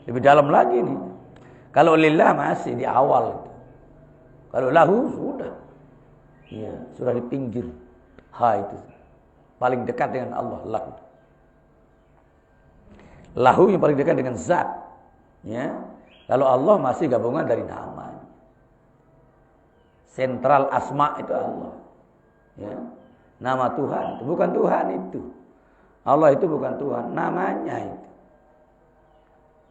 Lebih dalam lagi nih. Kalau lillah masih di awal. Kalau lahu sudah. Ya, sudah di pinggir. Ha itu. Paling dekat dengan Allah, lahu. Lahu yang paling dekat dengan zat. Ya. Lalu Allah masih gabungan dari nama. Sentral asma itu Allah. Ya. Nama Tuhan itu bukan Tuhan itu. Allah itu bukan Tuhan, namanya itu.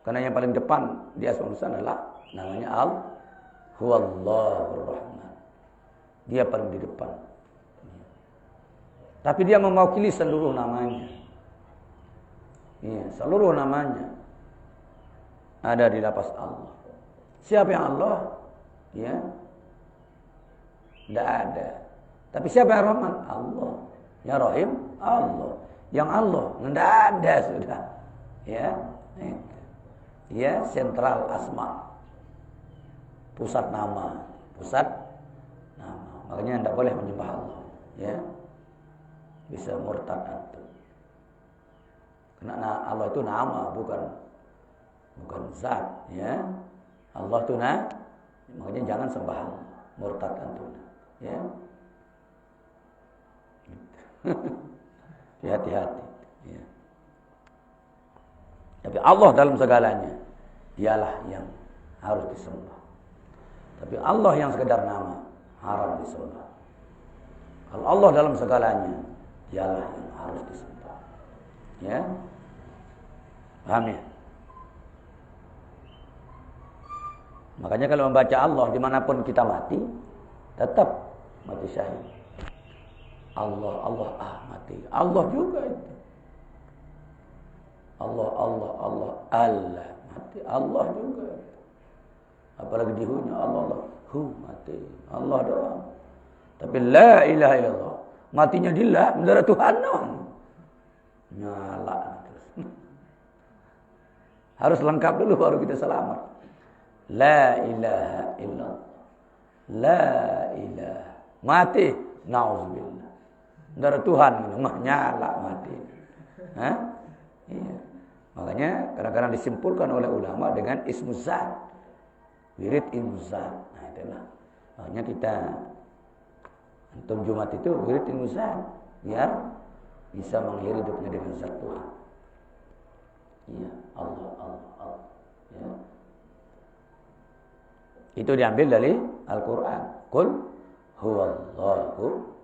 Karena yang paling depan di Asmaul Husna adalah namanya Huwallahur Rahman. Dia paling di depan. Tapi dia mewakili seluruh namanya. Iya, seluruh namanya ada di lapas Allah. Siapa yang Allah? Ya. Tidak ada. Tapi siapa yang Rahman? Allah. Yang Rahim? Allah. Yang Allah? Tidak ada sudah. Ya. Ya, sentral asma. Pusat nama. Pusat nama. Makanya tidak boleh menyembah Allah. Ya. Bisa murtad antum. Karena Allah itu nama, bukan zat. Ya. Allah itu nama. Makanya jangan sembah Allah. Murtad antum. Ya. Hati-hati. Ya. Tapi Allah dalam segalanya, dialah yang harus disembah. Tapi Allah yang sekedar nama, haram disembah. Kalau Allah dalam segalanya, dialah yang harus disembah. Ya, paham ya? Makanya kalau membaca Allah dimanapun kita mati, tetap mati syahid. Allah mati. Allah juga itu. Allah mati. Allah juga. Apalagi di hunya Allah mati. Allah doang. Tapi la ilaha illallah. Matinya dillah, mendarah Tuhan doang. Nyala terus. Harus lengkap dulu baru kita selamat. La ilaha illallah. La ilaha. Mati. Nauzubillah. Mendarah Tuhan nyala mati. Hah? Iya. Makanya kadang-kadang disimpulkan oleh ulama dengan ismu zat. Wirid ilmu zat. Nah, itulah. Makanya kita antum Jumat itu wirid ilmu zat biar bisa mengakhiri hidupnya dengan zat Tuhan. Iya, Allah. Ya. Itu diambil dari Al-Qur'an. Qul huwallahu.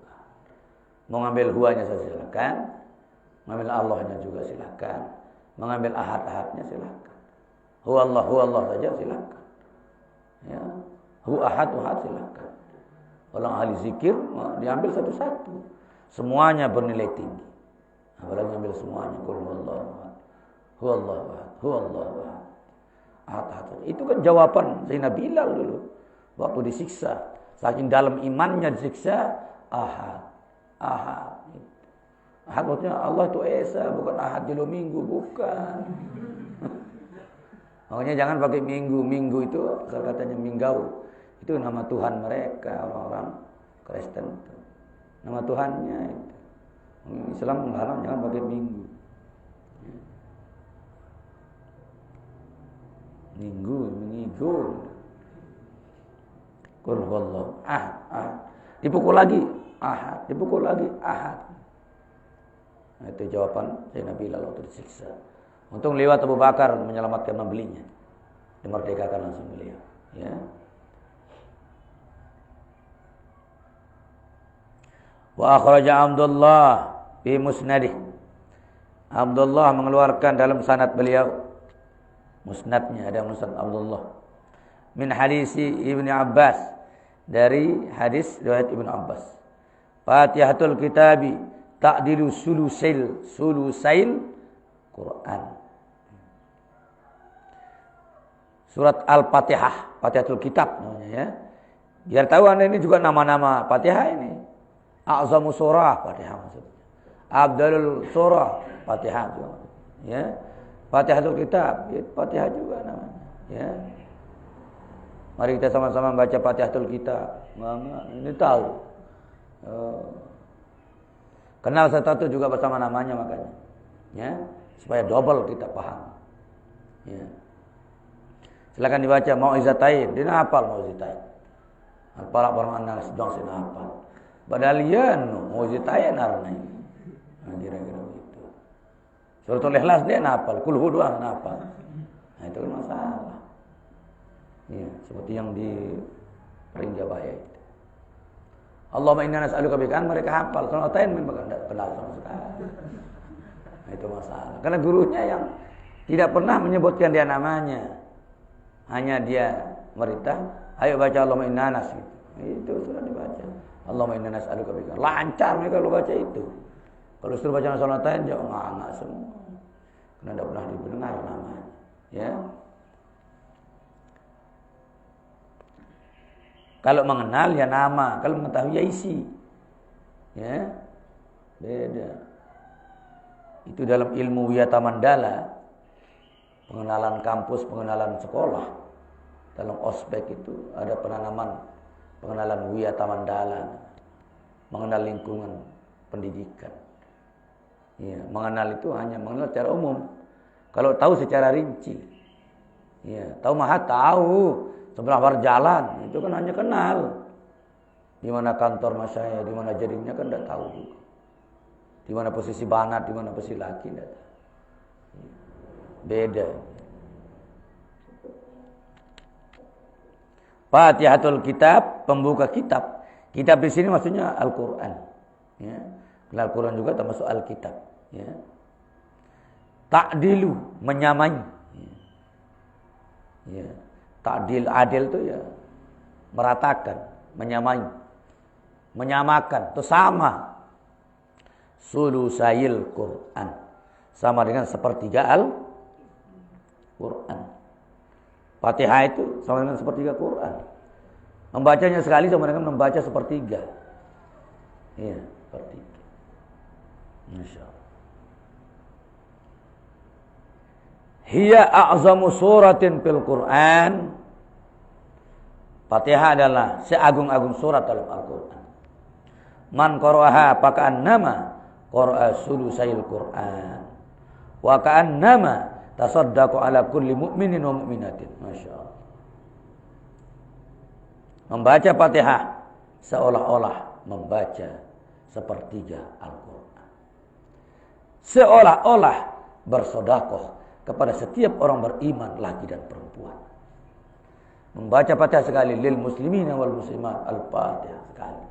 Mau ngambil huwanya saja silakan. Mengambil Allahnya juga silakan. Mengambil ahad-ahadnya silakan. Huwallah saja silakan. Ya. Hu ahad, silakan. Orang ahli zikir diambil satu-satu. Semuanya bernilai tinggi. Apalagi ambil semuanya. Qul huwallahu ahad. Huwallahu ahad. Huwallahu ahad. Ahad. Itu kan jawaban Sayyidina Bilal dulu. Waktu disiksa. Saking dalam imannya disiksa. Ahad. Ahad. Ahad maksudnya Allah itu Esa, bukan Ahad jelo minggu, bukan. Makanya jangan pakai minggu. Minggu itu kalau katanya minggau. Itu nama Tuhan mereka, orang-orang Kristen. Nama Tuhannya itu. Islam melarang jangan pakai minggu. Minggu. Qul huwallahu ahad. Dipukul lagi ahad, dipukul lagi ahad. Nah, itu jawaban Sayyidina Bilal waktu disiksa. Untung lewat Abu Bakar menyelamatkan membelinya. Dimerdekakan langsung beliau. Ya. Wa akhraja Abdullah fi musnadih. Abdullah mengeluarkan dalam sanad beliau. Musnadnya ada musnad Abdullah. Min hadisi Ibnu Abbas. Dari hadis riwayat Ibnu Abbas. Fatihatul kitabi ta'dilu sulusail Quran. Surat Al-Fatihah, Fatihatul Kitab namanya ya. Biar tahu Anda ini juga nama-nama Fatihah ini. A'zamu surah Fatihah maksudnya. Abdalul surah Fatihah juga. Ya. Fatihatul Kitab, Fatihah juga namanya, ya. Mari kita sama-sama baca Fatihatul Kitab. Ini tahu. Kenal satu juga bersama namanya makanya. Ya, supaya double kita paham. Ya. Silakan dibaca Mau'izatain. Dia hafal Mau'izatain. Hafal orang anak sedang sina hafal. Badalian Mau'izatain arna ini. Nah, kira-kira begitu. Suratul Ikhlas dia hafal, Qul hu doang hafal. Nah, itu kan masalah. Ya, seperti yang di Rinjabaya itu. Allahumma inna nas'aluka bikan mereka hafal, kalau Atain memang enggak kenal sama sekali. Nah, itu masalah. Karena gurunya yang tidak pernah menyebutkan dia namanya. Hanya dia merintah, ayo baca Allahumma inna nas gitu. Itu sudah dibaca. Allahumma inna nas'aluka bikan. Lancar mereka kalau baca itu. Kalau suruh baca Nasrul Atain jauh enggak semua. Karena tidak pernah didengar namanya. Ya. Kalau mengenal ya nama, kalau mengetahui ya isi. Ya. Beda. Itu dalam ilmu Wiyata Mandala, pengenalan kampus, pengenalan sekolah. Dalam ospek itu ada pengenalan Wiyata Mandala. Mengenal lingkungan pendidikan. Ya, mengenal itu hanya mengenal secara umum. Kalau tahu secara rinci. Ya, tahu tahu. Sebelah berjalan, itu kan hanya kenal. Di mana kantor mas saya, di mana jadinya kan tidak tahu juga. Di mana posisi banat, di mana posisi laki, tidak tahu. Beda. Fatihatul Kitab, pembuka kitab. Kitab di sini maksudnya Al-Quran. Ya. Al-Quran juga termasuk Al-Kitab. Ya. Ta'dilu, menyamai. Ya. Ta'dil, adil itu ya meratakan, menyamai, menyamakan, itu sama. Sulusail Quran, sama dengan sepertiga Al-Quran. Fatihah itu sama dengan sepertiga Quran. Membacanya sekali sama dengan membaca sepertiga. Iya, sepertiga. Masya Allah. Hiya a'zamu suratin fil Quran. Fatihah adalah seagung-agung surat dalam Al-Quran. Man qara'aha faka'annama qara'a sulusail Quran. Wa ka'annama tasaddaqu ala kulli mu'minin wa mu'minatin. Masya Allah. Membaca Fatihah seolah-olah membaca sepertiga Al-Quran. Seolah-olah bersedekah kepada setiap orang beriman laki dan perempuan. Membaca Fatihah sekali lil muslimin wal muslimat, Al-Fatihah sekali.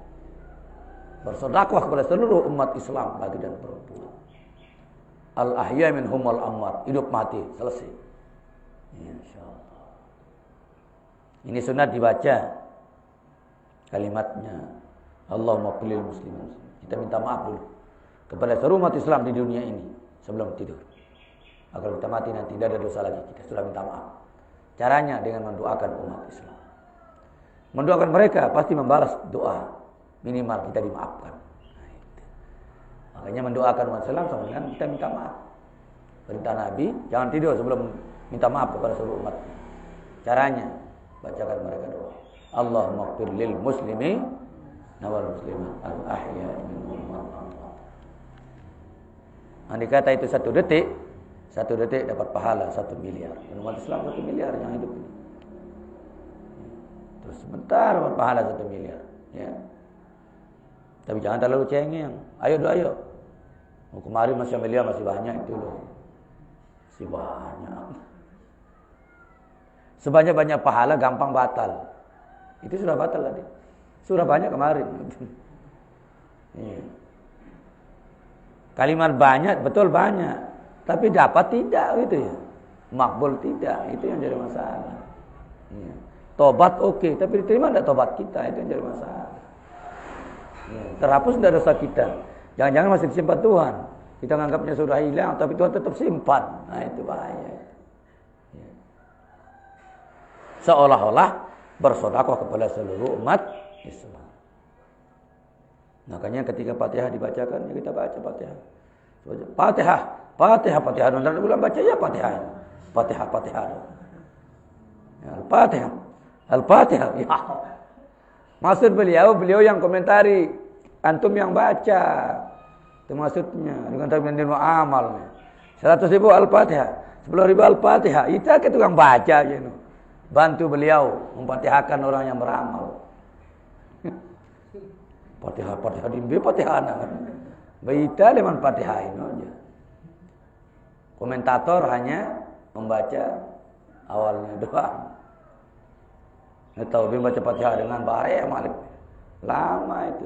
Bersedekah kepada seluruh umat Islam laki dan perempuan. Al-ahya minhum wal amwat, hidup mati selesai. Insyaallah. Ini sunat dibaca kalimatnya Allahumma qulil muslimin. Kita minta maaf dulu kepada seluruh umat Islam di dunia ini sebelum tidur. Agar kita mati nanti tidak ada dosa lagi, kita sudah minta maaf. Caranya dengan mendoakan umat Islam. Mendoakan mereka pasti membalas doa. Minimal kita dimaafkan. Nah, itu. Makanya mendoakan umat Islam sama dengan kita minta maaf. Perintah Nabi, jangan tidur sebelum minta maaf kepada seluruh umat. Caranya bacakan mereka doa. Allahumma ighfir lil muslimin wal muslimat al ahya'i minhum wal amwat. Andai kata itu 1 detik, 1 detik dapat pahala 1 miliar. Dan umat Islam 1 miliar yang hidup ini. Terus sebentar dapat pahala 1 miliar. Ya. Tapi jangan terlalu cengeng. Ayo doa ayo. Kemarin masih miliar masih banyak itu loh. Masih banyak. Sebanyak-banyak pahala gampang batal. Itu sudah batal tadi. Sudah banyak kemarin. Iya. Kalimat banyak, betul banyak. Tapi dapat tidak gitu ya. Makbul tidak, itu yang jadi masalah. Iya. Tobat oke, tapi diterima tidak tobat kita, itu yang jadi masalah. Iya. Terhapus tidak dosa kita. Jangan-jangan masih disimpan Tuhan. Kita menganggapnya sudah hilang, tapi Tuhan tetap simpan. Nah itu bahaya. Iya. Seolah-olah bersedekah kepada seluruh umat Islam. Makanya ketika Fatihah dibacakan, ya kita baca Fatihah. Fatihah. Fatihah. Dan bulan baca ya Fatihah. Fatihah. Ya, Al-Fatihah. Ya. Maksud beliau yang komentari, antum yang baca. Itu maksudnya. Dengan terbitin amal. 100.000 Al-Fatihah. 10.000 Al-Fatihah. Kita ke tukang baca aja. Bantu beliau memfatihahkan orang yang beramal. Fatihah dimbe Fatihah kan. Baita leman Fatihah ini aja. Komentator hanya membaca awalnya doa. Tahu membaca Fatihah dengan bahaya malik. Lama itu.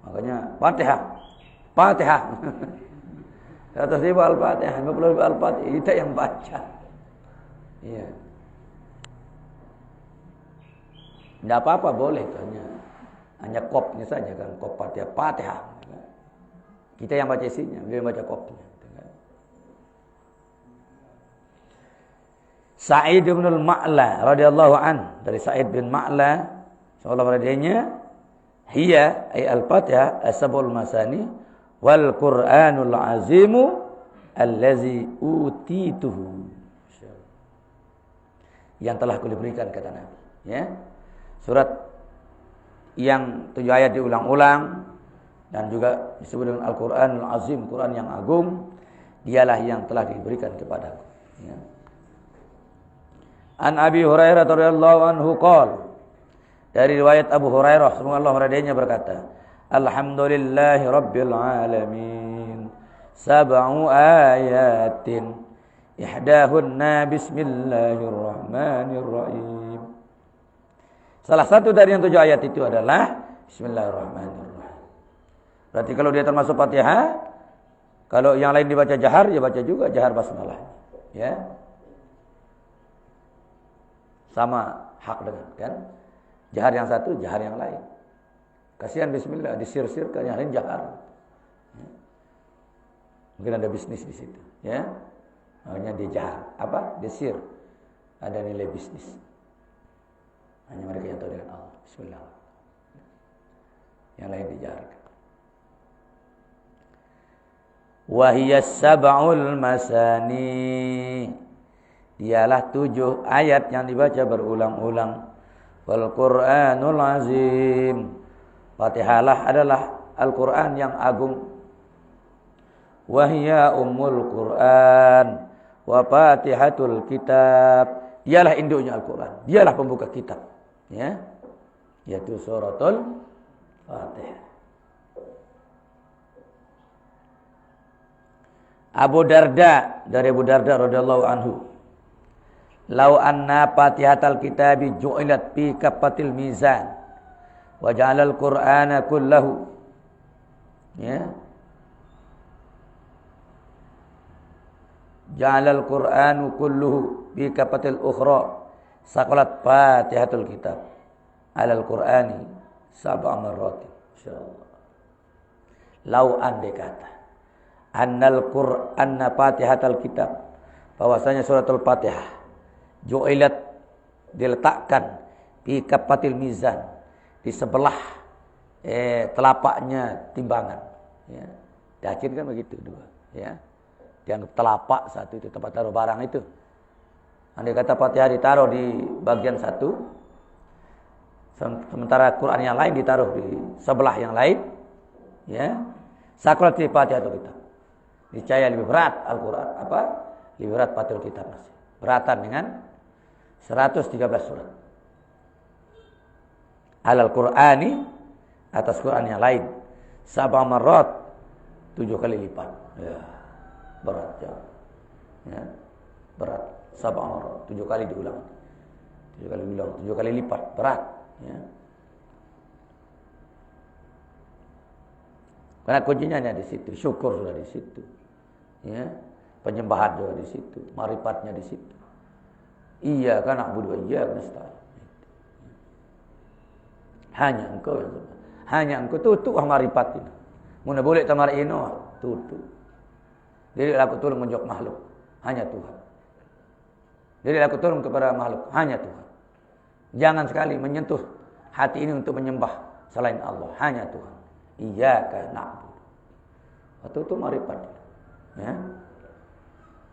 Makanya Fatihah. 100.000 Al-Fatihah, 50.000 Al-Fatihah, kita yang baca. Iya. Tidak apa-apa boleh hanya kopnya saja kan, kop Fatihah. Kita yang baca isinya, beliau baca kopnya. Sa'id bin al-Ma'la radhiyallahu an, dari Sa'id bin Ma'la sallallahu radhiyanya, hiya ay al-Fatihah as-sab'ul masani wal Qur'anul azimu allazi utituhu. Yang telah kuberikan kata Nabi, ya. Surat yang 7 ayat diulang-ulang dan juga disebut dengan Al-Qur'anul Azim, Quran yang agung, dialah yang telah diberikan kepadaku. Ya. An Abi Hurairah radhiyallahu anhu qala, dari riwayat Abu Hurairah semoga Allah meridainya berkata, Alhamdulillahi rabbil alamin, sab'u ayatin ihdahunna bismillahirrahmanirrahim. Salah satu dari yang 7 ayat itu adalah bismillahirrahmanirrahim. Berarti kalau dia termasuk Fatihah, kalau yang lain dibaca jahar, ya baca juga jahar basmalah. Ya. Sama hak dengan kan? Jahar yang satu, jahar yang lain. Kasihan bismillah disir-sirkan, yang lain jahar. Ya. Mungkin ada bisnis di situ, ya. Makanya dia jahar. Apa? Disir. Ada nilai bisnis. Hanya mereka yang tahu dengan Allah. Bismillah. Yang lain dijaharkan. Wahiyas sab'ul masani. Dialah 7 ayat yang dibaca berulang-ulang. Wal Qur'anul azim. Fatihahlah adalah Al-Quran yang agung. Wahia ummul Qur'an. Wa fatihatul kitab. Dialah induknya Al-Quran. Dialah pembuka kitab. Ya, yaitu suratul Fatihah. Abu Darda, dari Abu Darda radhiyallahu anhu, lau anna fatihatal kitabi ju'ilat fi kafatil mizan wa ja'alal qur'ana kullahu, ya, ja'alal qur'anu kulluhu fi kafatil ukhra saqalat fatihatul kitab. alal Qur'ani sab'a marratin. Insyaallah. Lau andai kata annal Qur'anna Fatihatul kitab, bahwasanya suratul Fatihah ju'ilat diletakkan di kafatil mizan, di sebelah telapaknya timbangan, ya. Dahjin kan begitu dua, ya. Dianggap telapak satu itu tempat taruh barang itu. Andai kata Fatihah ditaruh di bagian satu, sementara Quran yang lain ditaruh di sebelah yang lain, ya. Sakulat Fatihah itu kita. Niscaya lebih berat Al-Quran, lebih berat Fatihah kita masih. Beratan dengan 113 surat. Alal Qur'ani, atas Quran yang lain, 7 marrat, 7 kali lipat. Ya, berat ya. Ya, berat. 7 marrat, 7 kali diulang. 7 kali diulang, 7 kali lipat, berat, ya. Karena kuncinya di situ, syukur sudah di situ. Ya, penyembahan juga di situ, marifatnya di situ. Iya kan na'budu wa iyyaka nasta'in. Hanya engkau yang sembah. Hanya engkau tutup marifat itu. Mun boleh tamar ino tutup. Jadi aku tolong menjawab makhluk, hanya Tuhan. Jadi aku tolong kepada makhluk, hanya Tuhan. Jangan sekali menyentuh hati ini untuk menyembah selain Allah, hanya Tuhan. Iyyaka na'budu. Atau itu marifat. Ya.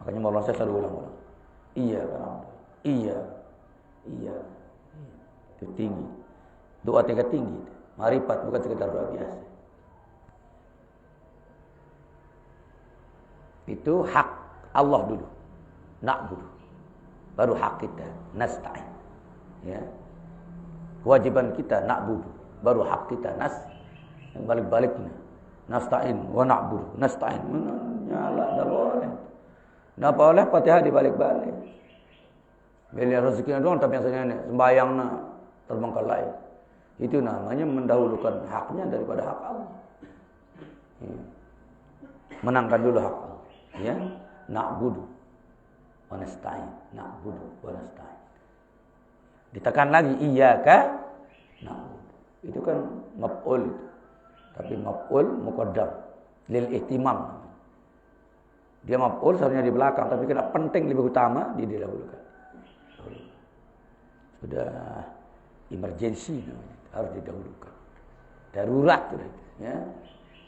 Makanya Maulana saya selalu ulang-ulang. Iyyaka na'budu. Iya. Itu tinggi. Doa tingkat tinggi. Marifat bukan sekedar doa biasa. Itu hak Allah dulu. Na'budu. Baru hak kita. Nasta'in. Ya. Kewajiban kita na'budu. Baru hak kita yang balik-baliknya. Nasta'in wa na'budu. Nasta'in. Nyala dah boleh. Napa oleh Fatihah dibalik-balik. Bila rezekinya doang tapi yang sebenarnya sembahyangna terbengkalai. Itu namanya mendahulukan haknya daripada hak Allah. Ya. Menangkan dulu hak Allah. Ya, na'budu wa nasta'in. Na'budu wa nasta'in. Ditekan lagi iyyaka na'budu. Itu kan maf'ul itu. Tapi maf'ul muqaddam lil ihtimam. Dia maf'ul seharusnya di belakang, tapi kena penting lebih utama didahulukan. Sudah emergency namanya, harus didahulukan. Darurat sudah itu, ya.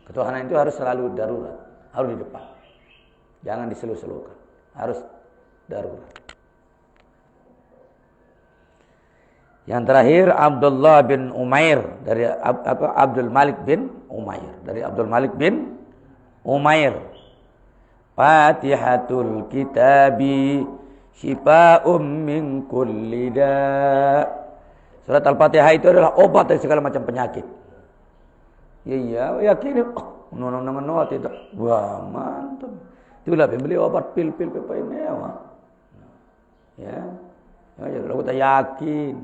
Ketuhanan itu harus selalu darurat, harus di depan. Jangan diselu-selukan, harus darurat. Yang terakhir Abdullah bin Umair dari Abdul Malik bin Umair, dari Abdul Malik bin Umair. Fatihatul kitabi syifa'um min kulli da'. Surat Al-Fatihah itu adalah obat dari segala macam penyakit. Iya, yakin. No tidak. Wah, mantap. Itulah beli obat pil-pil mewah. Ya. Ya, kalau kita yakin.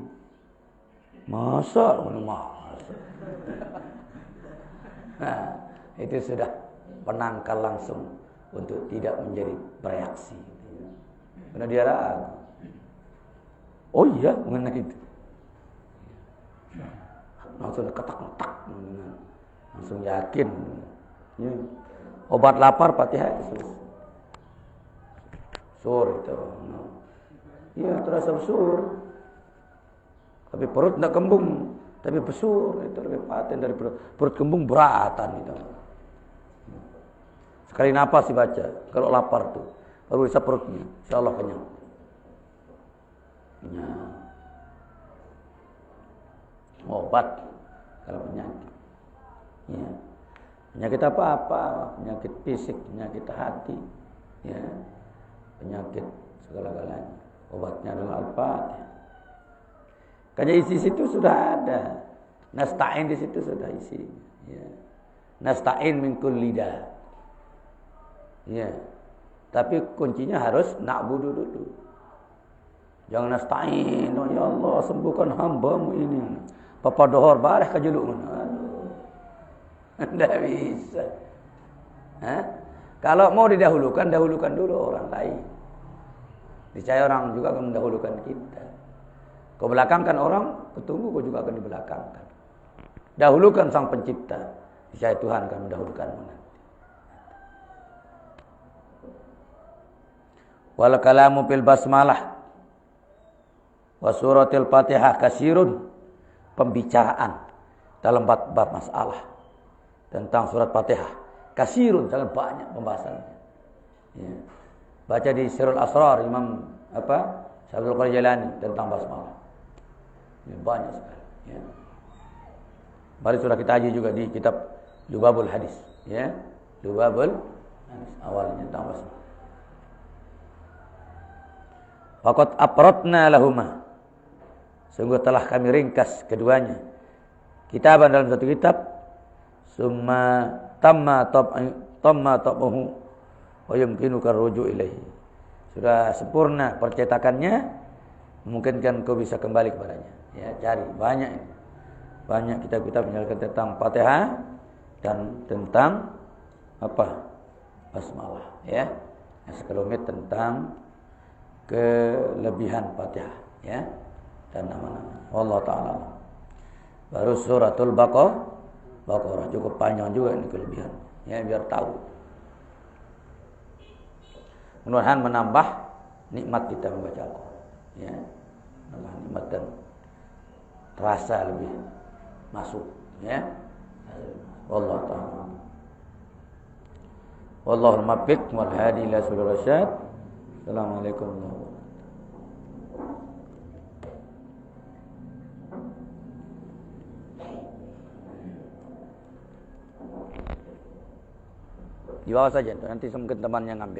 Masa? Nah, itu sudah penangkal langsung untuk tidak menjadi bereaksi. Karena dia ragu. Oh iya, mengenai itu. Langsung ketak-ketak. Langsung yakin. Ya. Obat lapar Fatihah itu. Sur itu. Ya, terasa besur. Tapi perut tidak kembung, tapi besur itu lebih paten dari perut kembung beratan itu. Sekali napas dibaca, kalau lapar tuh, baru bisa perutnya, insyaallah kenyang. Ya. Obat kalau penyakit. Ya. Penyakit apa-apa, penyakit fisik, penyakit hati, ya. Penyakit segala-galanya. Obatnya adalah Al-Fatihah. Karena isi situ sudah ada. Nasta'in di situ sudah isi. Ya. Nasta'in min kulli da'. Ya. Tapi kuncinya harus na'budu dulu. Jangan nasta'in. Oh ya Allah, sembuhkan hamba-Mu ini. Papa dohor barah kejeluk. Aduh. Tidak bisa. Hah? Kalau mau didahulukan, dahulukan dulu orang lain. Dicaya orang juga akan mendahulukan kita. Ke belakang kan orang ketunggu kau juga akan dibelakangkan. Dahulukan sang pencipta, niscaya Tuhan akan mendahulukanmu nanti. Wal kalamu fil basmalah wa suratil Fatihah kasirun, pembicaraan dalam bab masalah tentang surat Fatihah kasirun, sangat banyak pembahasannya. Ya. Baca di Sirul Asrar Imam Syaikhul Qadir Jailani tentang basmalah. Ya, banyak sekali. Ya. Mari sudah kita haji juga di kitab Lubabul Hadis, ya. Lubabul Hadis awalnya tentang basmalah. Faqad aprotna lahuma, sungguh telah kami ringkas keduanya kitaban dalam satu kitab. Summa tamma tabuhu wa yumkinuka ruju' ilaihi, sudah sempurna percetakannya, memungkinkan kau bisa kembali kepadanya. Ya, cari banyak kitab-kitab menyebutkan tentang Fatihah dan tentang basmalah, ya. Sekelumit tentang kelebihan Fatihah, ya, dan nama-nama. Wallahu taala. Baru suratul Baqarah cukup panjang juga ini kelebihan, ya, biar tahu. Mudah-mudahan menambah nikmat kita membaca Al-Quran, ya, menambah nikmat dan terasa lebih masuk, ya. Wallahu taala. Wallahul muwaffiq wal hadi ila siratal rasyad. Assalamualaikum warahmatullahi wabarakatuh. Di bawah saja, nanti mungkin teman yang ngambil.